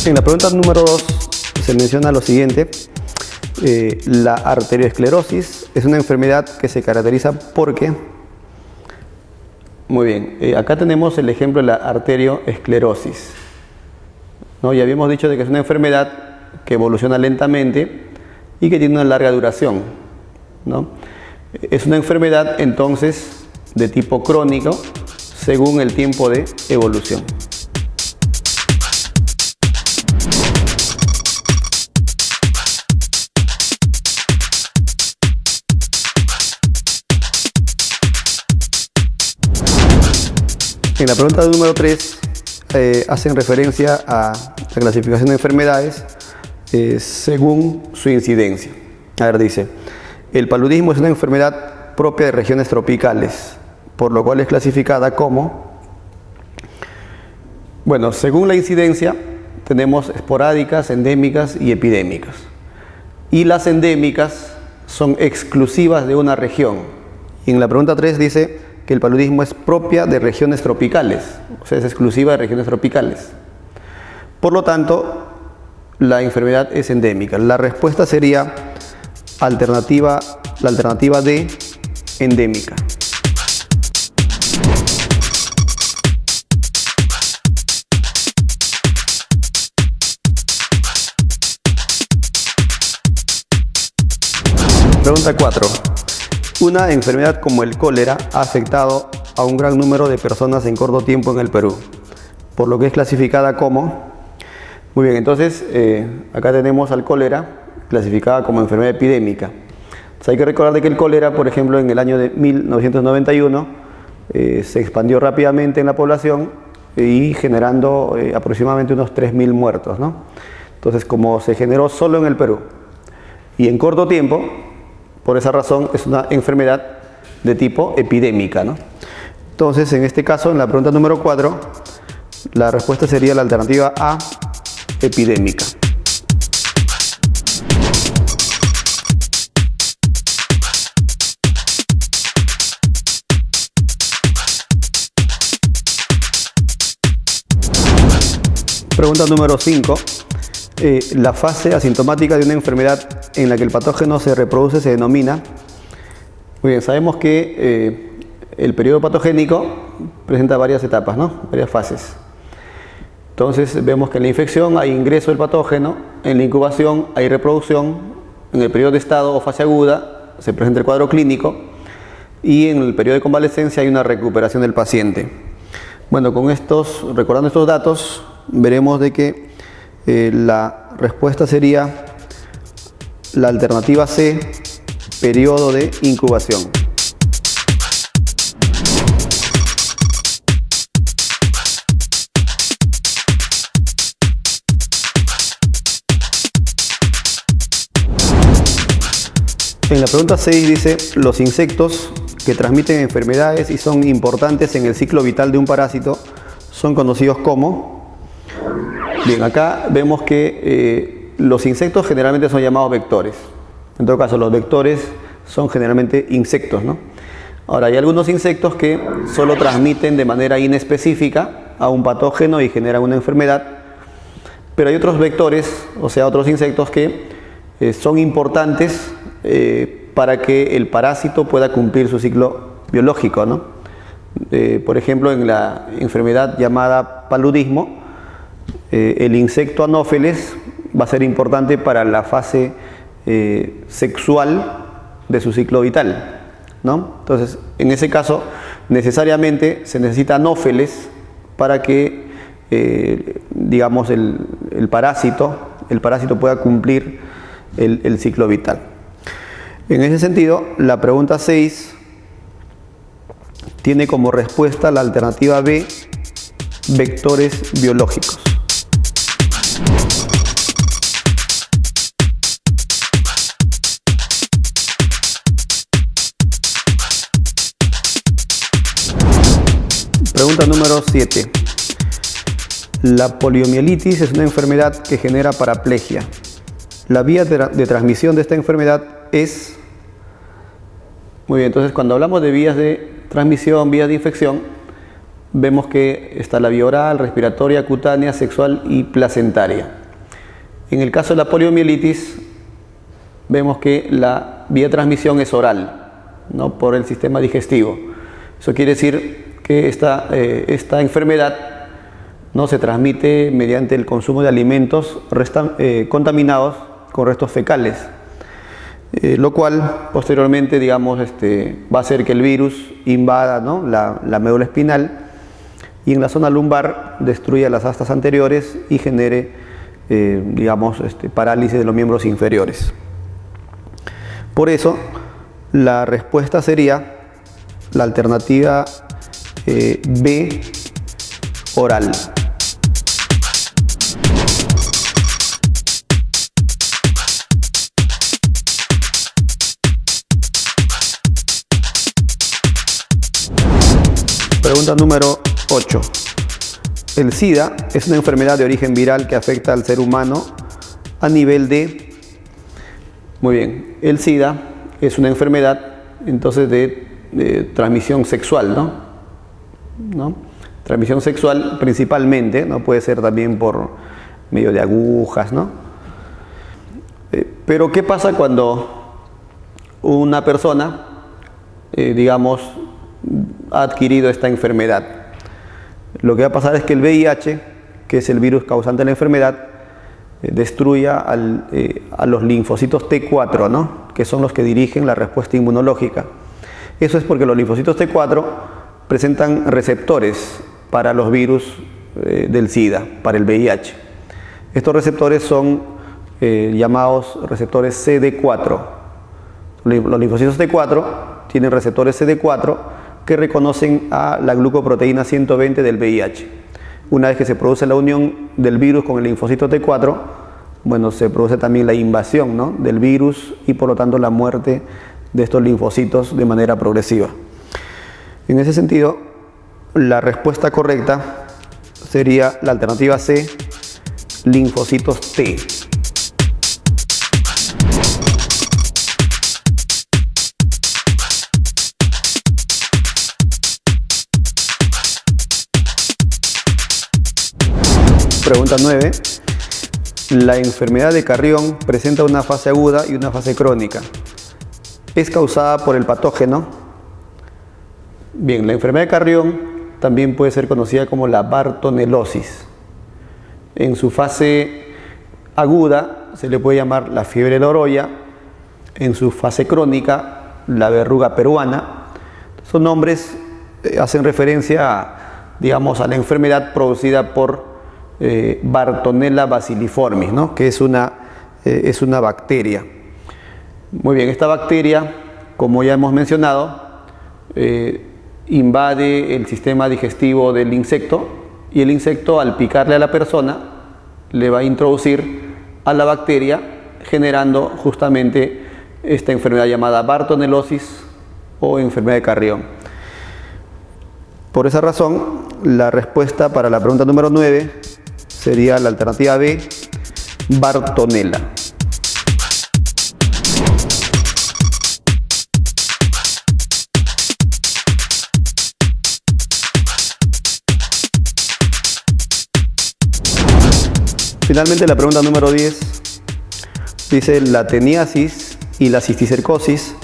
En la pregunta número 2 se menciona lo siguiente. La arteriosclerosis es una enfermedad que se caracteriza porque... Muy bien, acá tenemos el ejemplo de la arteriosclerosis, ¿no? Ya habíamos dicho de que es una enfermedad que evoluciona lentamente y que tiene una larga duración, ¿no? Es una enfermedad entonces de tipo crónico según el tiempo de evolución. En la pregunta número 3 hacen referencia a la clasificación de enfermedades según su incidencia. A ver, dice, el paludismo es una enfermedad propia de regiones tropicales, por lo cual es clasificada como... Bueno, según la incidencia tenemos esporádicas, endémicas y epidémicas. Y las endémicas son exclusivas de una región. Y en la pregunta 3 dice que el paludismo es propia de regiones tropicales, o sea, es exclusiva de regiones tropicales. Por lo tanto, la enfermedad es endémica. La respuesta sería la alternativa D, endémica. Pregunta 4. Una enfermedad como el cólera ha afectado a un gran número de personas en corto tiempo en el Perú, por lo que es clasificada como... Muy bien, entonces acá tenemos al cólera clasificada como enfermedad epidémica. Entonces hay que recordar de que el cólera, por ejemplo, en el año de 1991 se expandió rápidamente en la población y generando aproximadamente unos 3.000 muertos, ¿no? Entonces, como se generó solo en el Perú y en corto tiempo, por esa razón es una enfermedad de tipo epidémica, ¿no? Entonces, en este caso, en la pregunta número 4, la respuesta sería la alternativa A, epidémica. Pregunta número 5. La fase asintomática de una enfermedad en la que el patógeno se reproduce se denomina... Muy bien, sabemos que el periodo patogénico presenta varias etapas, ¿no? Varias fases. Entonces vemos que en la infección hay ingreso del patógeno, en la incubación hay reproducción, en el periodo de estado o fase aguda se presenta el cuadro clínico y en el periodo de convalescencia hay una recuperación del paciente. Bueno, recordando estos datos, veremos de que la respuesta sería la alternativa C, periodo de incubación. En la pregunta 6 dice, los insectos que transmiten enfermedades y son importantes en el ciclo vital de un parásito son conocidos como... Bien, acá vemos que los insectos generalmente son llamados vectores. En todo caso, los vectores son generalmente insectos, ¿no? Ahora, hay algunos insectos que solo transmiten de manera inespecífica a un patógeno y generan una enfermedad, pero hay otros vectores, o sea, otros insectos que son importantes para que el parásito pueda cumplir su ciclo biológico, ¿no? Por ejemplo, en la enfermedad llamada paludismo, el insecto Anopheles va a ser importante para la fase sexual de su ciclo vital, ¿no? Entonces, en ese caso, necesariamente se necesita Anopheles para que, digamos, el parásito pueda cumplir el ciclo vital. En ese sentido, la pregunta 6 tiene como respuesta la alternativa B, vectores biológicos. Pregunta número 7. La poliomielitis es una enfermedad que genera paraplegia. La vía de transmisión de esta enfermedad es... Muy bien, entonces cuando hablamos de vías de transmisión, vías de infección, vemos que está la vía oral, respiratoria, cutánea, sexual y placentaria. En el caso de la poliomielitis, vemos que la vía de transmisión es oral, ¿no? Por el sistema digestivo. Eso quiere decir que esta enfermedad no se transmite mediante el consumo de alimentos contaminados con restos fecales, lo cual posteriormente, digamos, va a hacer que el virus invada, ¿no?, la médula espinal y en la zona lumbar destruya las astas anteriores y genere, digamos, parálisis de los miembros inferiores. Por eso, la respuesta sería la alternativa B, oral. Pregunta número 8. El SIDA es una enfermedad de origen viral que afecta al ser humano a nivel de... Muy bien, el SIDA es una enfermedad entonces de transmisión sexual, ¿no? Transmisión sexual principalmente, ¿no? Puede ser también por medio de agujas, ¿no? Pero ¿qué pasa cuando una persona, digamos, ha adquirido esta enfermedad? Lo que va a pasar es que el VIH, que es el virus causante de la enfermedad, destruya a los linfocitos T4, ¿no?, que son los que dirigen la respuesta inmunológica. Eso es porque los linfocitos T4 presentan receptores para los virus del SIDA, para el VIH. Estos receptores son llamados receptores CD4. Los linfocitos T4 tienen receptores CD4 que reconocen a la glucoproteína 120 del VIH. Una vez que se produce la unión del virus con el linfocito T4, bueno, se produce también la invasión, ¿no?, del virus y por lo tanto la muerte de estos linfocitos de manera progresiva. En ese sentido, la respuesta correcta sería la alternativa C, linfocitos T. Pregunta 9. La enfermedad de Carrión presenta una fase aguda y una fase crónica. ¿Es causada por el patógeno? Bien, la enfermedad de Carrión también puede ser conocida como la bartonelosis. En su fase aguda se le puede llamar la fiebre de la oroya, en su fase crónica la verruga peruana. Son nombres hacen referencia digamos, a la enfermedad producida por Bartonella bacilliformis, ¿no?, que es una bacteria. Muy bien, esta bacteria, como ya hemos mencionado, invade el sistema digestivo del insecto y el insecto, al picarle a la persona, le va a introducir a la bacteria, generando justamente esta enfermedad llamada bartonelosis o enfermedad de Carrión. Por esa razón, la respuesta para la pregunta número 9 sería la alternativa B, Bartonella. Finalmente, la pregunta número 10 dice: la teniasis y la cisticercosis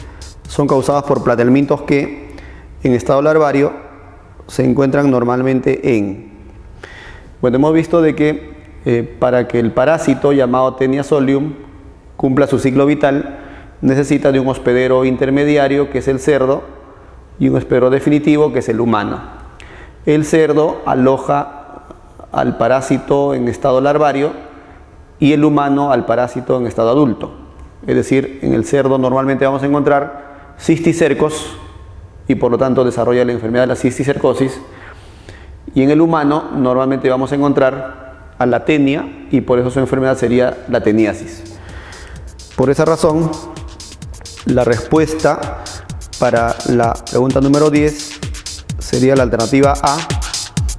son causadas por platelmintos que, en estado larvario, se encuentran normalmente en... Bueno, hemos visto de que para que el parásito llamado Taenia solium cumpla su ciclo vital, necesita de un hospedero intermediario, que es el cerdo, y un hospedero definitivo, que es el humano. el cerdo aloja al parásito en estado larvario y el humano al parásito en estado adulto. Es decir, en el cerdo normalmente vamos a encontrar cisticercos y por lo tanto desarrolla la enfermedad de la cisticercosis, y en el humano normalmente vamos a encontrar a la tenia y por eso su enfermedad sería la teniasis. Por esa razón, la respuesta para la pregunta número 10 sería la alternativa A,